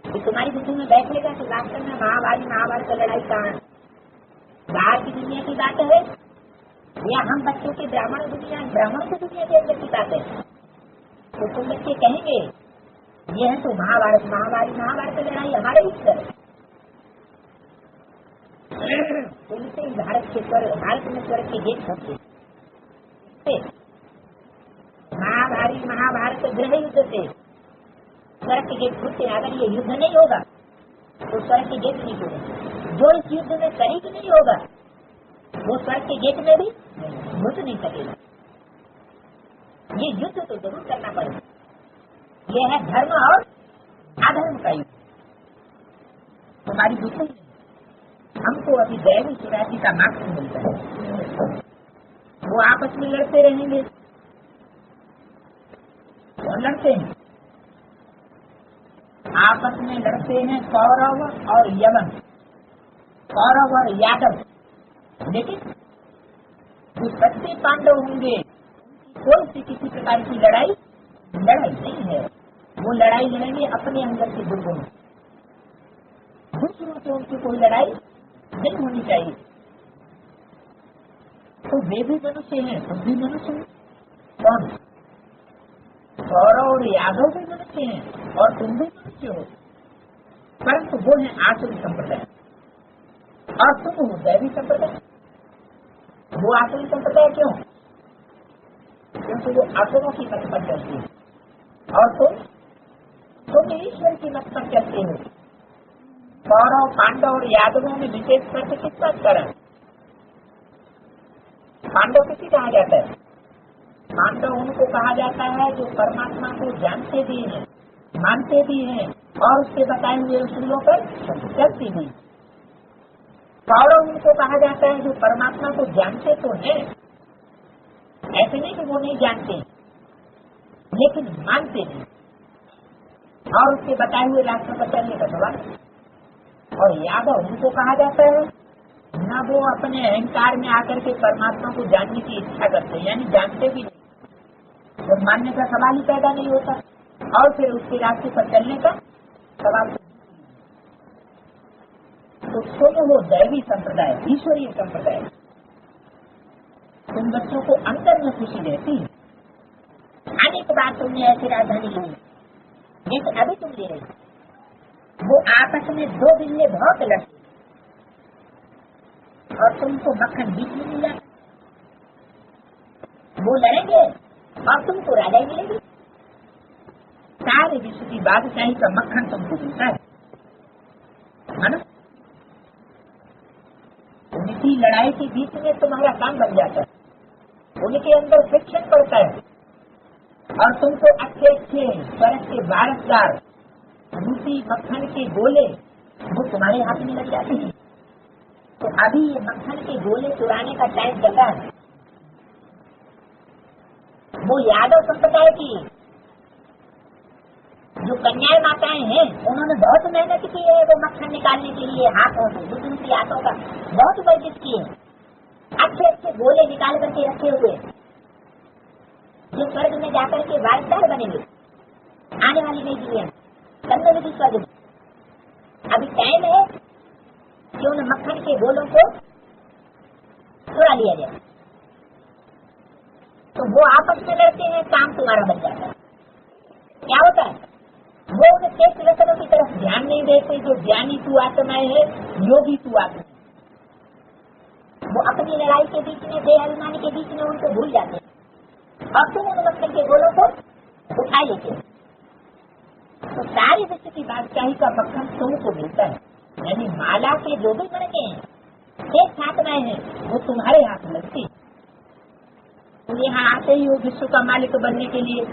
कि तुम्हारी बुद्धि में बैठेगा कि वास्तव में महाभारत की लड़ाई कहाँ है? बाहर की दुनिया की बात है या हम बच्चों की ब्राह्मण की दुनिया के अंदर की बात है? तो तुम बच्चे कहेंगे ये है तो महाभारत की लड़ाई हमारे इधर है। उनसे भारत में स्वर्ग के गेट होते, महाभारत गृह युद्ध से स्वर्ग के गेट खुलते। अगर ये युद्ध नहीं होगा तो स्वर्ग के गेट नहीं खुले। जो इस युद्ध में शरीक नहीं होगा वो स्वर्ग के गेट में भी घुस नहीं सकेगा। ये युद्ध तो जरूर करना पड़ेगा। ये है धर्म और अधर्म का युद्ध। हमारी बुद्धि हमको अभी दैवी चुरासी का मार्क्स मिलता है। वो आपस में लड़ते रहेंगे और लड़ते हैं, आपस में लड़ते हैं कौरव और यवन, कौरव और यादव। लेकिन जो सच्चे पांडव होंगे कोई सी किसी प्रकार की लड़ाई नहीं है। वो लड़ाई लड़ेंगे अपने अंदर के दुर्गुण, दूसरों से उनकी कोई लड़ाई नहीं होनी चाहिए। तो वे भी मनुष्य हैं, तुम भी मनुष्य हैं। कौन? कौरव और यादव भी मनुष्य हैं और तुम भी मनुष्य हो, परंतु वो है आसुरी संप्रदाय और तुम हो दैवी संप्रदाय। वो आसुरी संप्रदाय क्यों? क्योंकि वो असुरों की मत पर चलती है और तुम ईश्वर की मत पर चलते हो। कौरव, पांडव और यादवों में विशेष करके किस बात करें? पांडव किसी कहा जाता है? पांडव उनको कहा जाता है जो परमात्मा को जानते भी हैं, मानते भी हैं और उसके बताए हुए उसूलों पर चलते भी। कौरव उनको कहा जाता है जो परमात्मा को जानते तो हैं, ऐसे नहीं कि वो नहीं जानते, लेकिन मानते नहीं और उसके बताए हुए रास्ते पर चलने का सवाल। और यादव उनको कहा जाता है न वो अपने अहंकार में आकर के परमात्मा को जानने की इच्छा करते, यानी जानते भी नहीं, तो मानने का सवाल ही पैदा नहीं होता और फिर उसके रास्ते पर चलने का सवाल। तो तुम वो दैवी संप्रदाय, ईश्वरीय संप्रदाय, तुम बच्चों को अंदर में खुशी रहती है। अनेक बार तुमने ऐसी राजधानी ली जैसे अभी तुम ले रहे, वो आपस में दो बिल्ले बहुत लड़ते और तुमको मक्खन बीच में मिल जाता। वो लड़ेंगे और तुमको राजाई मिलेगी। सारे विश्व की बादशाही का मक्खन तुमको मिलता है ना? उनकी लड़ाई के बीच में तुम्हारा काम बन जाता है, उनके अंदर फ्रिक्शन पड़ता है और तुमको अच्छे अच्छे स्वर्ग के वारसदार रूसी मक्खन के गोले वो तुम्हारे हाथ में लग जाते हैं। तो अभी ये मक्खन के गोले चुराने का टाइम चला है। वो यादव संप्रदाय की जो कन्याएं माताएं हैं उन्होंने बहुत मेहनत की है वो मक्खन निकालने के लिए, हाथों से दूसरी हाथों का बहुत वर्जिश किए, अच्छे अच्छे गोले निकाल करके रखे हुए जो स्वर्ग में जाकर के वारसदार बनेंगे आने वाली नई दुनिया में, संगति स्वर्ग में। अभी टाइम है कि उन मक्खन के गोलों को चुरा लिया जाए। तो वो आपस में लड़ते हैं, काम तुम्हारा बन जाता है। क्या होता है? वो उन तेज व्यसनों की तरफ ध्यान नहीं देते जो ज्ञानी तू आत्माएं है, योगी तू आत्मा। वो अपनी लड़ाई के बीच में, देहाभिमानी के बीच में उनको भूल जाते हैं और तुम उन मक्खन के गोलों को उठा लेते। तो सारी विश्व की बादशाही का मक्खन तुमको मिलता है, यानी माला के जो भी मणके हैं, एक आत्माएं हैं, वो तुम्हारे हाथ में लगती। तुम यहाँ आते ही हो विश्व का मालिक बनने के लिए।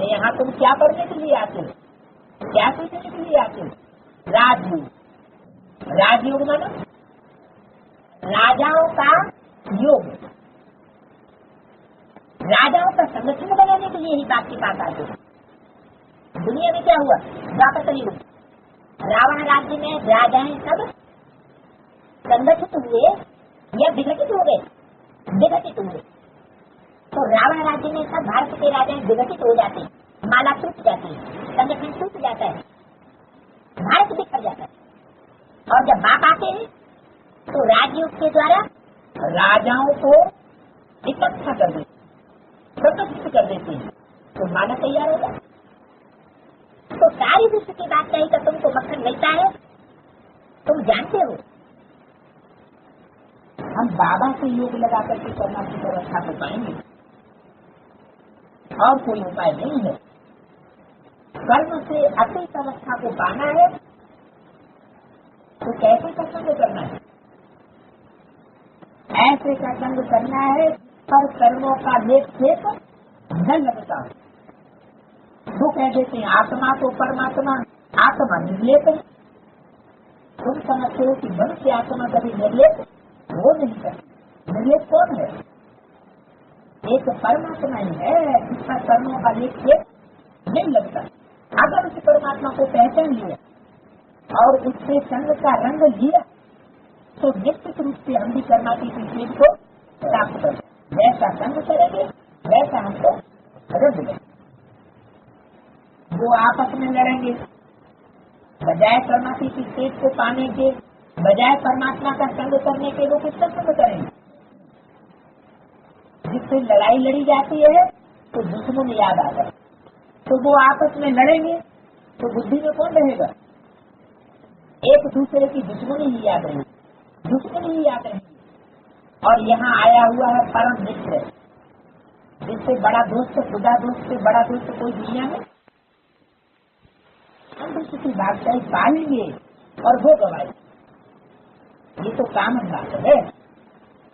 यहाँ तुम क्या पढ़ने के लिए आते हो, क्या सीखने के लिए आते हो? राजयोग। राजयोग मानो राजाओं का योग, राजाओं का संगठन बनाने के लिए ही बात के पास आते हो। दुनिया में क्या हुआ? द्वापर कलयुग, रावण राज्य में राजाएं सब संगठित हुए या विघटित हो गए? विघटित हुए। तो रावण राज्य में सब भारत के राजाएं विघटित हो जाते हैं, माला टूट जाती है, संगठन टूट जाता है, भारत बिखर जाता है। और जब बाप आते हैं तो राजयोग के द्वारा राजाओं को इकट्ठा कर देते, प्रकट कर देते हैं, तो माला तैयार हो जाता। तो सारी विश्व की बादशाही का तुमको मक्खन मिलता है, तुम जानते हो। हम बाबा से योग लगा करके करना की व्यवस्था को पाएंगे और कोई उपाय नहीं है। कर्म से अतीत अवस्था को पाना है तो कैसे सत्संग करना है? ऐसे सत्संग करना है पर कर्मों का लेप खेप न लगता। वो कह देते हैं आत्मा तो परमात्मा, आत्मा निर्लेप है। तुम समझते हो कि मनुष्य आत्मा कभी निर्लेप वो नहीं करती। निर्लेप कौन है? एक परमात्मा ही है जिसका कर्मों का लेप खेप नहीं लगता। अगर उस परमात्मा को पहचान लिया और उससे संग का रंग लिया तो निश्चित रूप से हम भी कर्मातीत चीज को प्राप्त कर, जैसा संग करेंगे वैसा हमको रंग मिलेगा। वो आपस में लड़ेंगे, बजाय परमात्मा की सेठ को पाने के, बजाय परमात्मा का संग करने के वो किसका संग करेंगे? जिससे लड़ाई लड़ी जाती है तो दुश्मन याद आता है, तो वो आपस में लड़ेंगे तो बुद्धि में कौन रहेगा? एक दूसरे की दुश्मनी ही याद रहेगी, दुश्मनी ही याद रहेगी। और यहाँ आया हुआ है परम मित्र, जिससे बड़ा दोस्त, खुदा दोस्त से बड़ा दोस्त कोई दुनिया में हम विश्व की बादशाही पालेंगे और वो गवाए, ये तो कामन बात है।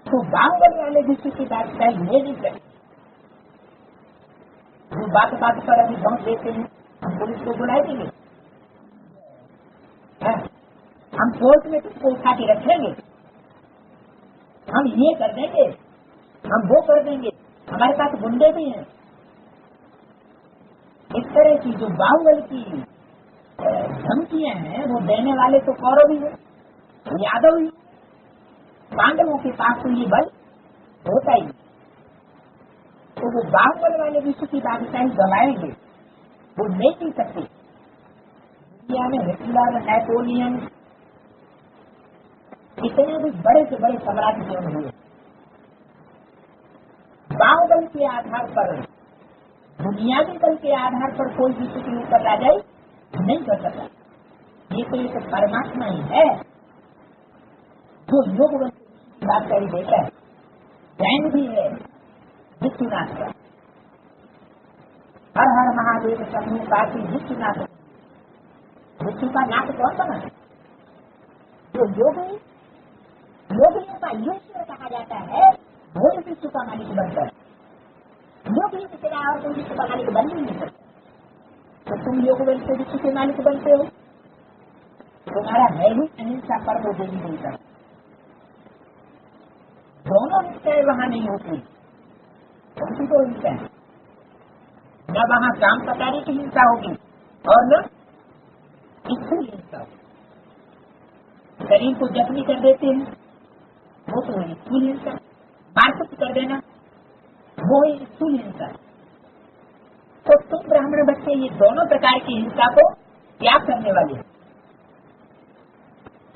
तो बाहुबल वाले विश्व की बादशाही ले नहीं सकते। वो बात बात पर अभी बहुत देते हैं, हम पुलिस को बुला देंगे, हम कोर्ट में तुमको उठा के रखेंगे, हम ये कर देंगे, हम वो कर देंगे, हमारे पास गुंडे भी हैं। इस तरह की जो बाहुबल की धमकियां हैं वो देने वाले तो कौरव ही है, यादव ही। पांडवों के पास तो ये बल होता ही। तो वो बाहुबल वाले विश्व की बादशाही गवाएंगे, वो ले नहीं सकते। दुनिया में हिटलर, नेपोलियन, इतने भी बड़े से बड़े सम्राट क्यों हुए, बाहुबल के आधार पर, बुनियादी बल के आधार पर कोई विश्व के ऊपर राजाई नहीं कर सकता। ये तो एक परमात्मा ही है जो योग बल की बादशाही देता है। जैन भी है विश्वनाथ का, हर हर महादेव समूह काशी विश्वनाथ। विश्व का नाथ कौन बना? जो योगियों का ईश्वर कहा जाता है, वो विश्व का मालिक बनता है। योगी के सिवा और कोई विश्व का मालिक बन नहीं सकता। तो तुम योग बल से विश्व के मालिक बनते हो, तुम्हारा है ही अहिंसा परमो देवी देवता। दोनों हिंसाएं वहां नहीं होती, उनकी तो हिंसा है। न वहां काम पकाने की हिंसा होगी और न स्थूल हिंसा होगी। शरीर को जख्मी कर देते हैं, वो तो है स्थूल हिंसा। मारकुट कर देना, वो है स्थूल हिंसा। तो तुम ब्राह्मण बच्चे ये दोनों प्रकार की हिंसा को त्याग करने वाले हैं।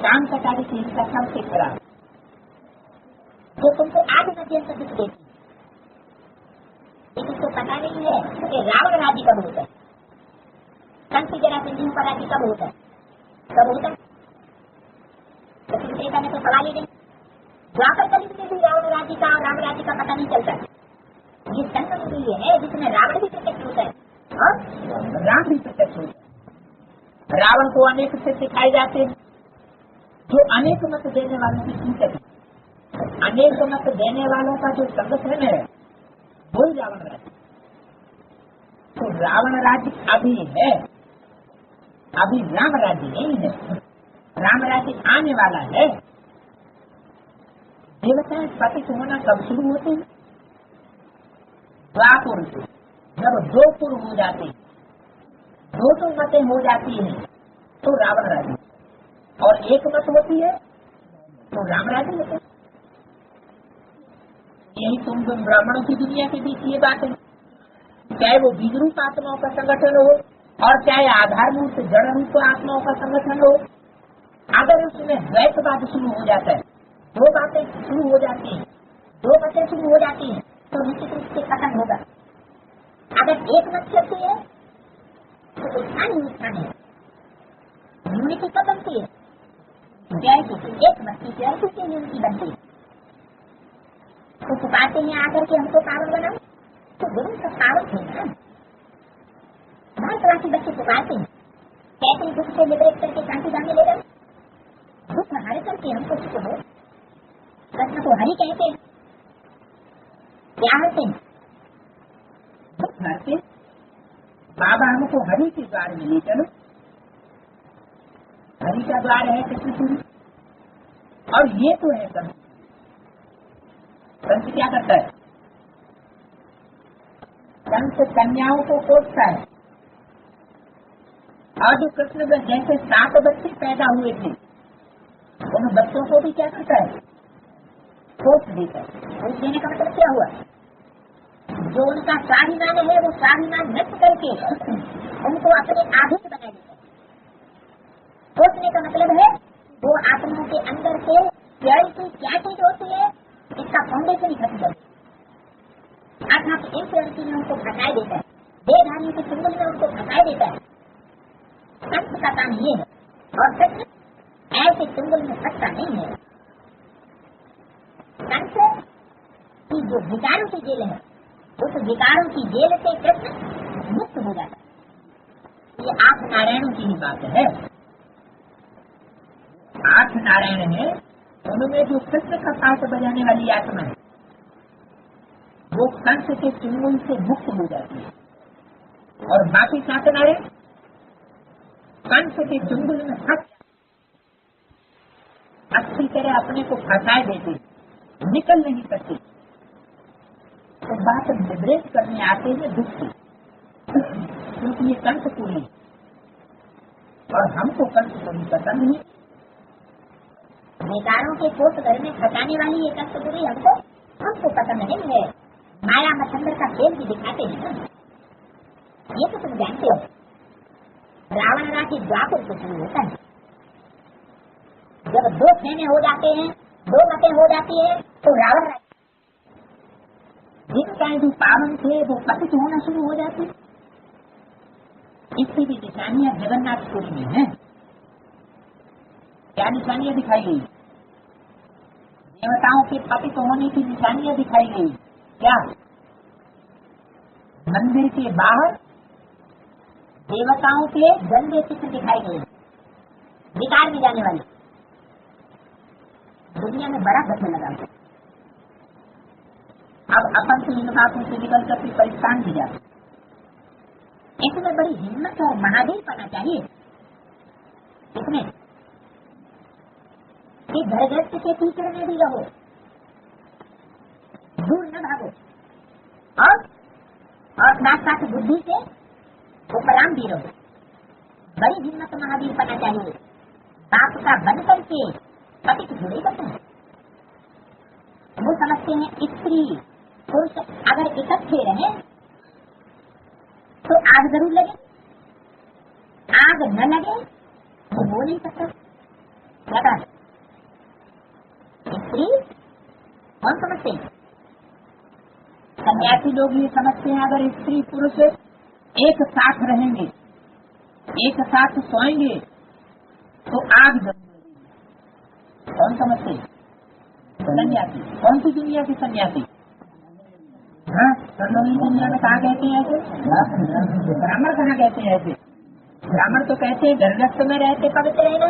काम पकाने की हिंसा सबसे खराब, तो तुमको आज अत्यंत दुख देती, लेकिन तुमको पता नहीं है कि रावण राज्य कब होता है, कंस जरासंध का राज्य कब होता है, कब होता है। तो तुम देखा नहीं तो सवाल ही नहीं। द्वापर कलियुग में भी रावण राज्य का और राम राज्य का पता नहीं चलता। ये संत लिए है जिसमें रावण भी प्रत्यक्ष होता है और राम भी प्रत्यक्ष होता है। रावण को अनेक से सिखाए जाते हैं, जो अनेक मत देने वालों की सूचक है। अनेक मत देने वालों का जो संगठन है वही रावण राज्य। तो रावण राज्य अभी है, अभी राम राज्य नहीं है। राम राज्य आने वाला है। देवताएं पतित होना कब शुरू होते हैं? द्वापर से, जब दो पुर हो जाते, दो मतें हो जाती हैं तो रावण राज्य, और एक मत होती है तो राम राज्य होता है। यही तुम ब्राह्मणों की दुनिया के बीच ये बात है, चाहे वो बीज रूप आत्माओं का संगठन हो और चाहे आधार रूप जड़ रूप आत्माओं का संगठन हो, अगर उसमें द्वैतवाद शुरू हो जाता है, दो बातें शुरू हो जाती हैं, दो बातें शुरू हो जाती हैं, तो निश्चित रूप से खत्म होगा। अगर एक मत चलती है तो उत्थान है, यूनिटी कब बनती है? जैसे एक मत की जैसे की यूनिटी बनती है। तो पुकारते हैं आकर के हमको पावन बनाओ, तो गुरु सब पावन थे ना। बहुत तरह के बच्चे पुकारते हैं, कहते हैं दुख से लिबरेट करके शांति दान ले जाओ, दुख हमारे करके हमको सुख हो। कृष्ण को हरि कहते हैं, क्या हरते हैं? दुख हरते। बाबा हमको हरि के द्वार में ले चलो, हरि का द्वार है कृष्णपुरी। और ये तो है संत। संत क्या करता है? संत कन्याओं को कोसता है। और जो कृष्ण जैसे 7 बच्चे पैदा हुए थे, उन बच्चों को भी क्या करता है? कोस देता है। कोस देने का मतलब क्या हुआ? जो उनका स्वाभिमान है वो स्वाभिमान नष्ट करके उनको अपने आधीन बना देता है। सोचने का मतलब है वो आत्मा के अंदर से प्योरिटी क्या चीज होती है इसका फाउंडेशन ही खत्म कर देता है। आत्मा की इम्प्योरिटी में उनको फंसाए देता है, देहधारियों के चुंगल में उनको फंसाए देता है। संत का काम ये है, और सच ऐसे चुंगल में फंसता नहीं है। संत की जो विकारों की जेल है, उस विकारों की जेल से कृष्ण मुक्त हो जाता है। ये 8 नारायणों की ही बात है। 8 नारायण है, उनमें जो कृष्ण का पाठ बजाने वाली आत्मा है वो कंस के चुंगल से मुक्त हो जाती है, और बाकी 7 नारायण कंस के चुंगल में फंस अच्छी तरह अपने को फंसाए देते, निकल नहीं सकते। तो बात विब्रेट करने आते हैं दुख से, क्योंकि ये कंस पूरी और हमको कंस पूरी पसंद नहीं। विकारों के कोष घर में फंसाने वाली ये कंस पूरी हमको पसंद नहीं है। माया मच्छर का खेल भी दिखाते हैं ना, ये तो तुम जानते हो। रावण राशि द्वापर से शुरू होता है। जब 2 सेने हो जाते हैं, 2 मतें हो जाती है, तो रावण जिनका जो पावन थे वो पतित होना शुरू हो जाते। इसकी भी निशानियां जगन्नाथपुरी में हैं। क्या निशानियां दिखाई गई? देवताओं के पतित होने की निशानियां दिखाई गई। क्या? मंदिर के बाहर देवताओं के गंदे चित्र दिखाई गए, विकार भी जाने वाले। दुनिया में बड़ा घटने लगा। अब अपन से इन बातों से निकल कर परेशान भी जाते। इसमें बड़ी हिम्मत और महावीर पाना चाहिए। इसमें कि घर गृहस्थ के टीचर में भी रहो, दूर न भागो, और साथ साथ बुद्धि से उपराम भी रहो। बड़ी हिम्मत महावीर पाना चाहिए। बाप का बन करके पति को जुड़े करते हैं। वो समझते हैं स्त्री पुरुष अगर इकट्ठे रहे तो आग जरूर लगे, आग न लगे तो हो नहीं सकता। लगा स्त्री कौन समझते हैं? सन्यासी लोग ये समझते हैं अगर स्त्री पुरुष एक साथ रहेंगे, एक साथ सोएंगे तो आग जरूर लगेगी। कौन समझते हैं? सन्यासी। कौन सी दुनिया के सन्यासी? हाँ, दुनिया में कहाँ कहते हैं ऐसे? ब्राह्मण कहाँ कहते हैं ऐसे? ब्राह्मण तो कहते हैं गर्भस्थ में रहते पवित्र रहना।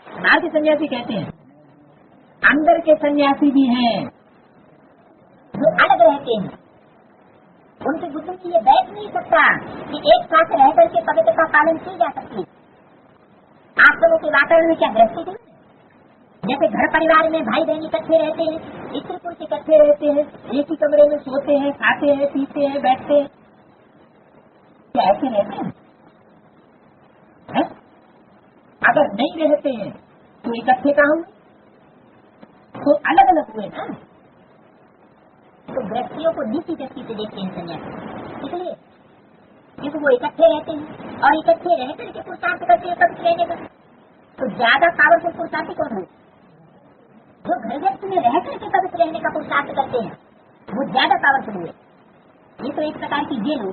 बाहर के सन्यासी कहते हैं। अंदर के सन्यासी भी हैं जो अलग रहते हैं। उनकी बुद्धि की ये बैठ नहीं सकता कि एक साथ रह करके पवित्र का पालन की जा सकती। आप लोगों के वातावरण में क्या गृहस्थी थी? जैसे घर परिवार में भाई बहन इकट्ठे रहते हैं, स्त्री पुरुष इकट्ठे रहते हैं, एक ही कमरे में सोते हैं, खाते हैं, पीते हैं, बैठते हैं, क्या ऐसे रहते हैं? अगर नहीं रहते हैं तो इकट्ठे कहाँ हुए? तो अलग अलग हुए ना। तो गृहस्थियों को नीची दृष्टि से देखते हैं सन्यासी, इसलिए क्योंकि वो इकट्ठे रहते हैं और इकट्ठे रह करके पुरुषार्थ करते हैं पवित्र रहने का। तो ज्यादा पावरफुल पुरुषार्थी कौन हुए? जो गृहस्थ में रह करके पवित्र रहने का पुरुषार्थ करते हैं, वो ज्यादा पावरफुल हुए। ये तो एक प्रकार की जेल हो।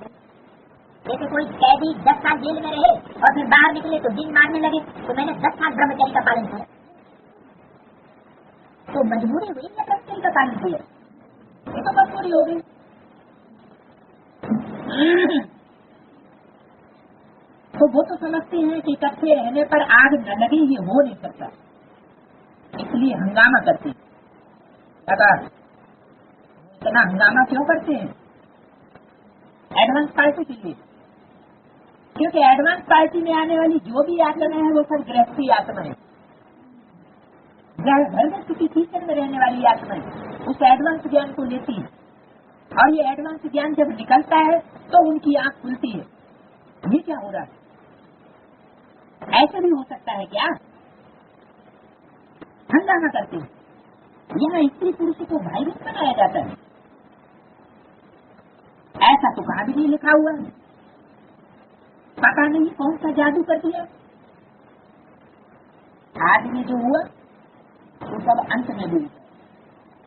जैसे कोई कैदी 10 साल जेल में रहे और फिर बाहर निकले तो दिन मारने लगे, तो मैंने 10 साल ब्रह्मचर्य का पालन किया, तो मजबूरी हुई या ब्रह्मचर्य का पालन किया? ये तो मजबूरी हो गई। तो वो तो समझते हैं कि इकट्ठे रहने पर आग न लगे, ये हो नहीं सकता, इसलिए हंगामा करते हैं। इतना हंगामा क्यों करते हैं? एडवांस पार्टी के लिए, क्योंकि एडवांस पार्टी में आने वाली जो भी आत्मा है वो सब गृहस्थी आत्मा है। घर में किसी टीचर में रहने वाली आत्मा है, उस एडवांस ज्ञान को लेती है, और ये एडवांस ज्ञान जब निकलता है तो उनकी आंख खुलती है। ये क्या हो रहा है? ऐसे भी हो सकता है क्या? हंगामा करते हैं। यहाँ स्त्री पुरुष को भाई बहन बनाया जाता है, ऐसा तो कहाँ भी नहीं लिखा हुआ है। पता नहीं कौन सा जादू कर दिया। आदमी जो हुआ वो सब अंत में भी,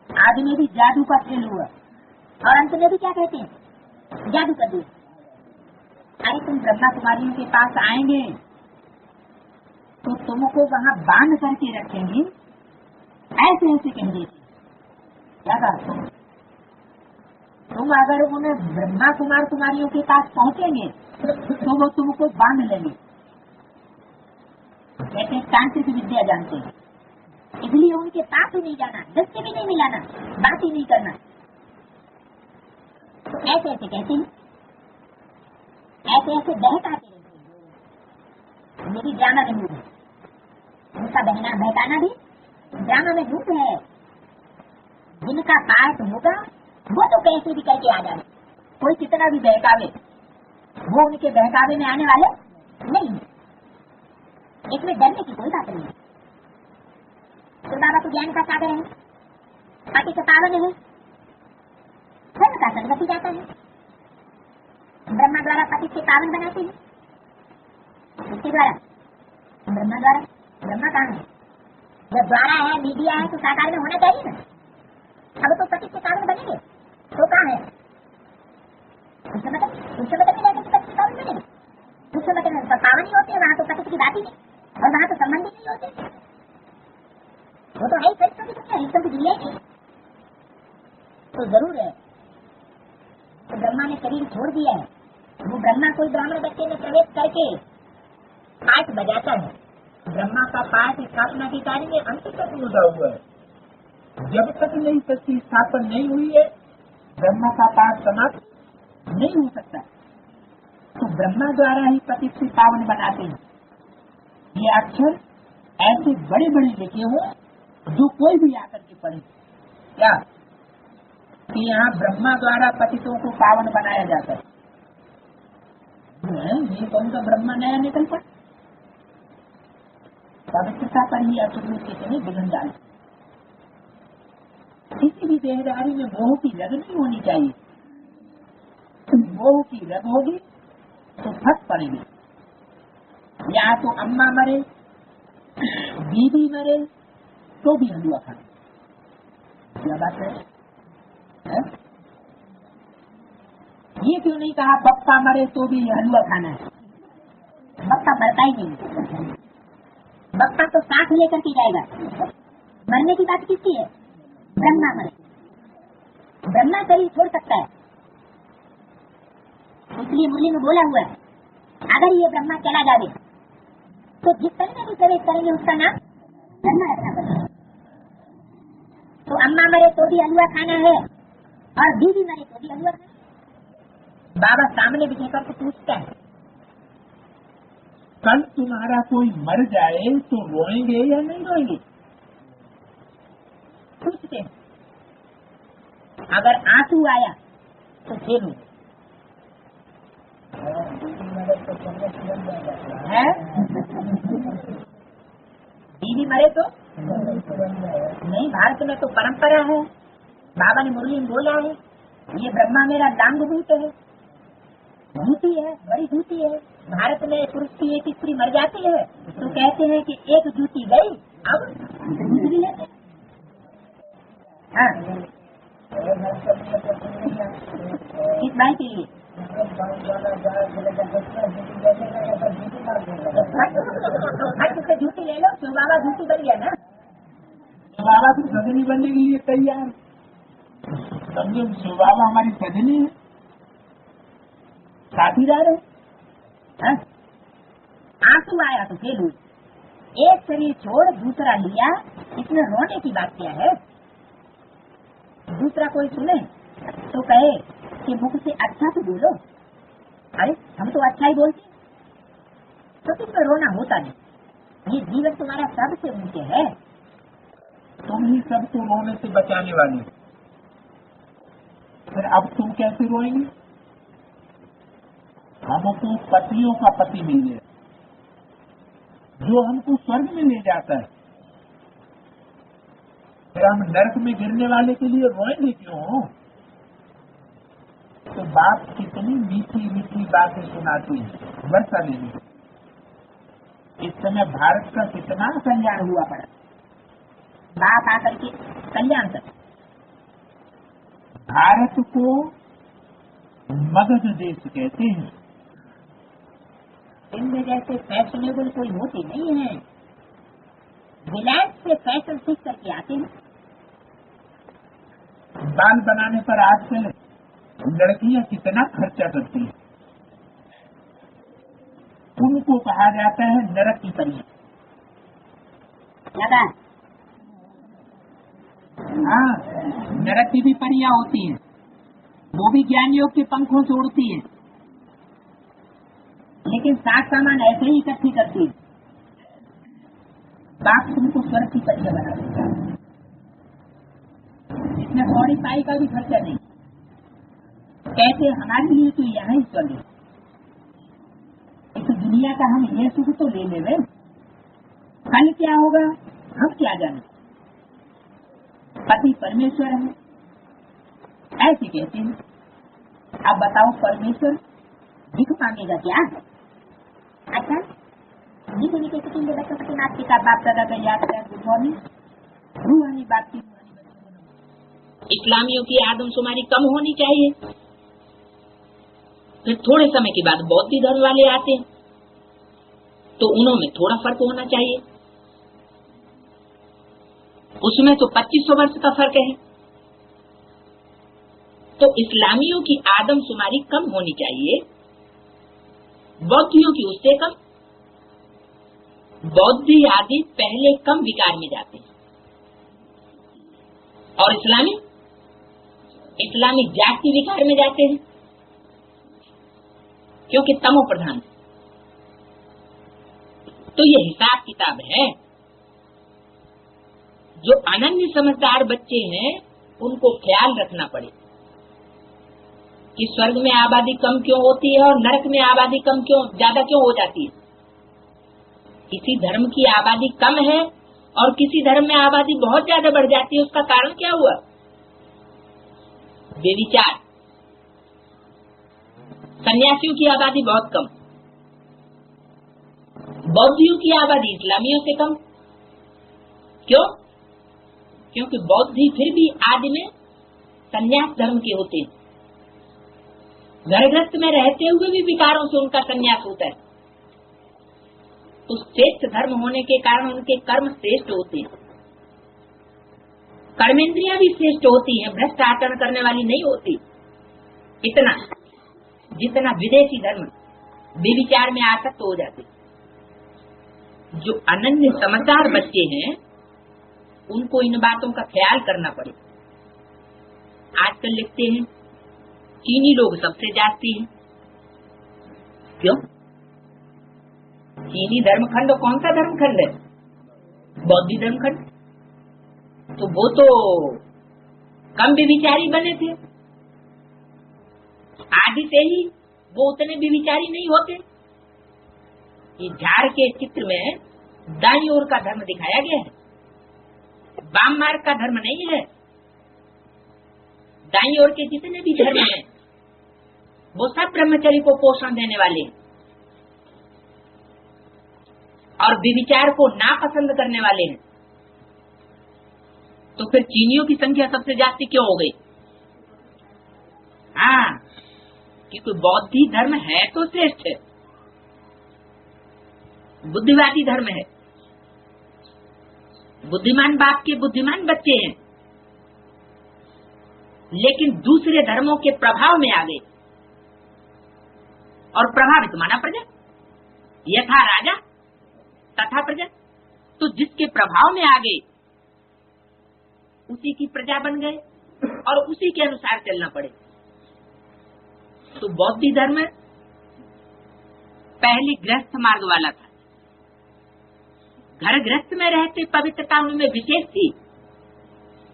आदमी भी जादू का खेल हुआ और अंत में भी क्या कहते हैं, जादू कर दिया। अरे तुम ब्रह्मा कुमारियों के पास आएंगे तो तुमको वहाँ बांध करके रखेंगी, ऐसे ऐसे कह देती। क्या कहा तुम अगर उन्हें ब्रह्मा कुमार कुमारियों के पास पहुँचेंगे तो वो तुमको बांध लेंगे। कहते हैं तांत्रिक विद्या जानते हैं, इसलिए उनके पास ही नहीं जाना, दस्ते भी नहीं मिलाना, बात ही नहीं करना। तो ऐसे ऐसे कहते हैं, ऐसे ऐसे बहकाते रहते हैं। ये भी ड्रामा में डूब है, उनका बहना बहकाना भी ड्रामा में डूब है। जिनका पाठ होगा वो तो कैसे भी करके आ जाए, कोई कितना भी बहकावे वो उनके बहकावे में आने वाले नहीं। इसमें डरने की कोई बात नहीं है। तो बाबा तो ज्ञान का सागर है, पति का पावन है, धर्म का सदगति जाता है। ब्रह्मा द्वारा पति से पावन बनाते हैं, उसके द्वारा ब्रह्मा द्वारा। ब्रह्मा कहाँ है, जब द्वारा है मीडिया है तो साकार में होना चाहिए ना। अब तो पति से पावन बनेंगे तो कहाँ है, उस समय तक नहीं जाकर पति से पावन बनेंगे। उस समय तक पावन ही होते हैं, वहाँ तो पति की बात ही नहीं, और वहाँ तो संबंध ही नहीं होते। वो तो है ही फरिश्तों की दुनिया, फरिश्तों की दुनिया ही। तो जरूर है तो ब्रह्मा ने शरीर छोड़ दिया है, वो ब्रह्मा कोई ब्राह्मण बच्चे में प्रवेश करके पाठ बजाता है। ब्रह्मा का पाठ स्थापना के कार्य में अंत तक मुद्दा हुआ है। जब तक नहीं सच्ची स्थापना नहीं हुई है ब्रह्मा का पाठ समाप्त नहीं हो सकता। तो ब्रह्मा द्वारा ही पति से पावन बनाते हैं। ये अक्षर ऐसे बड़े बड़े लिखे हो जो कोई भी आकर के पढ़े, क्या कि यहाँ ब्रह्मा द्वारा पतितों को पावन बनाया जाता है। ये कौन सा ब्रह्मा नया निकल पड़ा, पवित्रता पर ही अचूक के नहीं बिगड़ डाले। किसी भी देहदारी में मोह की लग नहीं होनी चाहिए। मोह की लग होगी तो फंस पड़ेगी। या तो अम्मा मरे, बीवी मरे तो भी हलवा खाना, क्या बात है? ये क्यों नहीं कहा बप्पा मरे तो भी हलवा खाना है? बप्पा मरता ही नहीं, बप्पा तो साथ लेकर के जाएगा। मरने की बात किसकी है? ब्रह्मा मरे, ब्रह्मा शरीर छोड़ सकता है। इसलिए मुरली में बोला हुआ है अगर ये ब्रह्मा चला जाए तो जिस तरह में भी प्रवेश करेंगे उसका नाम ब्रह्मा रखना पड़ेगा। तो अम्मा मरे तो भी हलवा खाना है और बीवी मरे तो भी हलवा खाना। बाबा सामने बिठे करके पूछता है कल तुम्हारा कोई मर जाए तो रोएंगे या नहीं रोएंगे? पूछते अगर आंसू आया तो झेलू है, बीवी मरे तो नहीं। भारत में तो परंपरा है, बाबा ने मुरली में बोला है ये ब्रह्मा मेरा डांग भूत है, झूठी है, बड़ी झूठी है। भारत में पुरुष की एक स्त्री मर जाती है तो कहते हैं कि एक जूती गई अब दूसरी लेते हैं। हाँ। किस भाई के लिए हट से जूती ले लो, तो बाबा जूती बन गया ना। बाबा की सजनी बनने के लिए तैयार, समझो शिव बाबा हमारी सजनी है, साथीदार है। आंसू आया तो खेलू, एक शरीर छोड़ दूसरा लिया, इसमें रोने की बात क्या है? दूसरा कोई सुने तो कहे कि मुख से अच्छा तो बोलो, अरे हम तो अच्छा ही बोलते, तो तुमको रोना होता नहीं। ये जीवन तुम्हारा सबसे ऊंचे है, तुम ही सबको रोने से बचाने वाले। फिर अब तुम कैसे रोएंगे? हमको पतियों का पति मिल गया जो हमको स्वर्ग में ले जाता है, फिर हम नरक में गिरने वाले के लिए रोएंगे क्यों? तो बाप कितनी मीठी मीठी बातें सुनाती है वर्षा देवी। इस समय भारत का कितना कल्याण हुआ पड़ा, बाप आकर के कल्याण कर। भारत को मगध देश कहते हैं। इनमें जैसे फैशनेबल कोई होती नहीं है, विलायत से फैशन सीख करके आते हैं। बाल बनाने पर आजकल लड़कियां कितना खर्चा करती हैं, उनको कहा जाता है नरक की परियां। लगा हाँ, नरक की भी परियां होती हैं, वो भी ज्ञान योग के पंखों से उड़ती हैं, लेकिन साथ सामान ऐसे ही इकट्ठी करती है। बाप तुमको स्वर्ग की परियां बना देता है, इसमें कौड़ी पाई का भी खर्चा नहीं। कहते हमारे लिए तो यहाँ ही स्वर्ग है, इस दुनिया का हम ये सुख तो ले ले, कल क्या होगा हम क्या जाने। पति परमेश्वर है ऐसे कहते हैं। अब बताओ परमेश्वर दिख मांगेगा क्या? अच्छा, निके निके कितने बच्चों के नाथ पिता बाप दादा का याद कर गुड मॉर्निंग रूहानी बात की। इस्लामियों की आदमशुमारी कम होनी चाहिए। फिर थोड़े समय के बाद बौद्ध धर्म वाले आते हैं तो उनमें थोड़ा फर्क होना चाहिए, उसमें तो 2500 वर्ष का फर्क है। तो इस्लामियों की आदमशुमारी कम होनी चाहिए, बौद्धियों की उससे कम। बौद्ध आदि पहले कम विकार में जाते हैं और इस्लामी जाति विकार में जाते हैं, क्योंकि तमो प्रधान। तो ये हिसाब किताब है। जो अनन्य समझदार बच्चे हैं उनको ख्याल रखना पड़े कि स्वर्ग में आबादी कम क्यों होती है और नरक में आबादी कम क्यों ज्यादा क्यों हो जाती है। किसी धर्म की आबादी कम है और किसी धर्म में आबादी बहुत ज्यादा बढ़ जाती है, उसका कारण क्या हुआ? बेविचार। सन्यासियों की आबादी बहुत कम, बौद्धियों की आबादी इस्लामियों से कम। क्यों? क्योंकि बौद्धी फिर भी आदि में सन्यास धर्म के होते हैं, घरग्रस्त में रहते हुए भी विकारों से उनका सन्यास होता है। तो श्रेष्ठ धर्म होने के कारण उनके कर्म श्रेष्ठ होते हैं, कर्मेंद्रियां भी श्रेष्ठ होती हैं, भ्रष्ट आचरण करने वाली नहीं होती इतना जितना विदेशी धर्म बेविचार में आसक्त हो जाते। जो अनन्य समझदार बच्चे हैं उनको इन बातों का ख्याल करना पड़े। आजकल लिखते हैं चीनी लोग सबसे जाती हैं। क्यों? चीनी धर्मखंड कौन सा धर्मखंड है? बौद्ध धर्मखंड। तो वो तो कम बेविचारी बने थे, आदि से ही वो उतने बेविचारी नहीं होते। ये झाड़ के चित्र में दाईं ओर का धर्म दिखाया गया है, वाम मार्ग का धर्म नहीं है। दाईं ओर के जितने भी धर्म हैं वो सब ब्रह्मचर्य को पोषण देने वाले हैं और विविचार को नापसंद करने वाले हैं। तो फिर चीनियों की संख्या सबसे ज्यादा क्यों हो गई? हाँ, क्योंकि बौद्धी धर्म है तो श्रेष्ठ है, बुद्धिवादी धर्म है, बुद्धिमान बाप के बुद्धिमान बच्चे हैं, लेकिन दूसरे धर्मों के प्रभाव में आ गए और प्रभावित माना प्रजा। यथा राजा तथा प्रजा। तो जिसके प्रभाव में आ गए उसी की प्रजा बन गए और उसी के अनुसार चलना पड़े। तो बौद्ध धर्म पहले गृहस्थ मार्ग वाला था, घर गृहस्थ में रहते पवित्रता उनमें विशेष थी,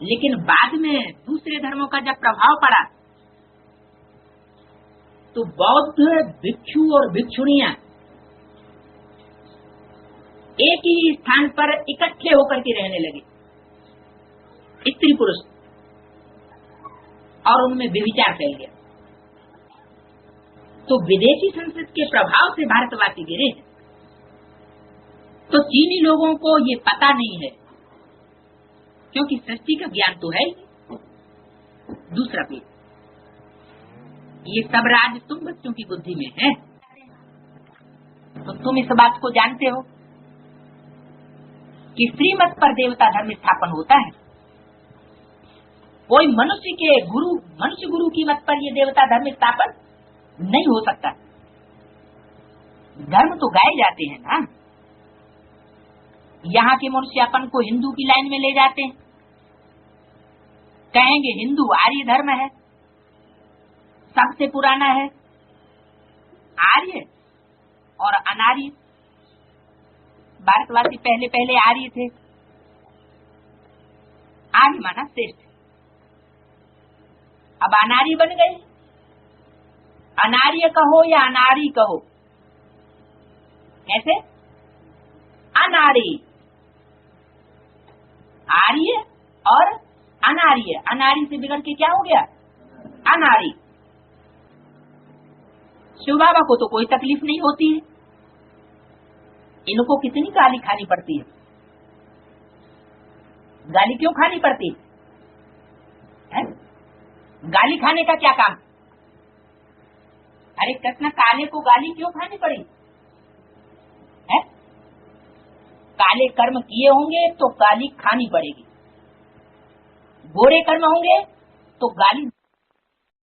लेकिन बाद में दूसरे धर्मों का जब प्रभाव पड़ा तो बौद्ध भिक्षु और भिक्षुणियां एक ही स्थान पर इकट्ठे होकर के रहने लगे, स्त्री पुरुष, और उनमें व्यभिचार फैल गया। तो विदेशी संस्कृति के प्रभाव से भारतवासी गिरे हैं। तो चीनी लोगों को ये पता नहीं है, क्योंकि सृष्टि का ज्ञान तो है ही। दूसरा पेज, ये सब राज तुम बच्चों की बुद्धि में है। तो तुम इस बात को जानते हो कि श्रीमत पर देवता धर्म स्थापन होता है। कोई मनुष्य गुरु की मत पर ये देवता धर्म स्थापन नहीं हो सकता। धर्म तो गाए जाते हैं ना। यहाँ के मनुष्य अपन को हिंदू की लाइन में ले जाते हैं, कहेंगे हिंदू आर्य धर्म है, सबसे पुराना है। आर्य और अनार्य, भारतवासी पहले पहले आर्य थे। आर्य माना श्रेष्ठ, अब अनार्य बन गए। अनार्य कहो या अनारी कहो, कैसे? अनारी, आर्य और अनार्य। अनारी से बिगड़ के क्या हो गया? अनारी। शिव बाबा को तो कोई तकलीफ नहीं होती है, इनको कितनी गाली खानी पड़ती है। गाली क्यों खानी पड़ती है? गाली खाने का क्या काम? अरे कृष्ण, काले को गाली क्यों खानी पड़ी है? काले कर्म किए होंगे तो गाली खानी पड़ेगी, गोरे कर्म होंगे तो गाली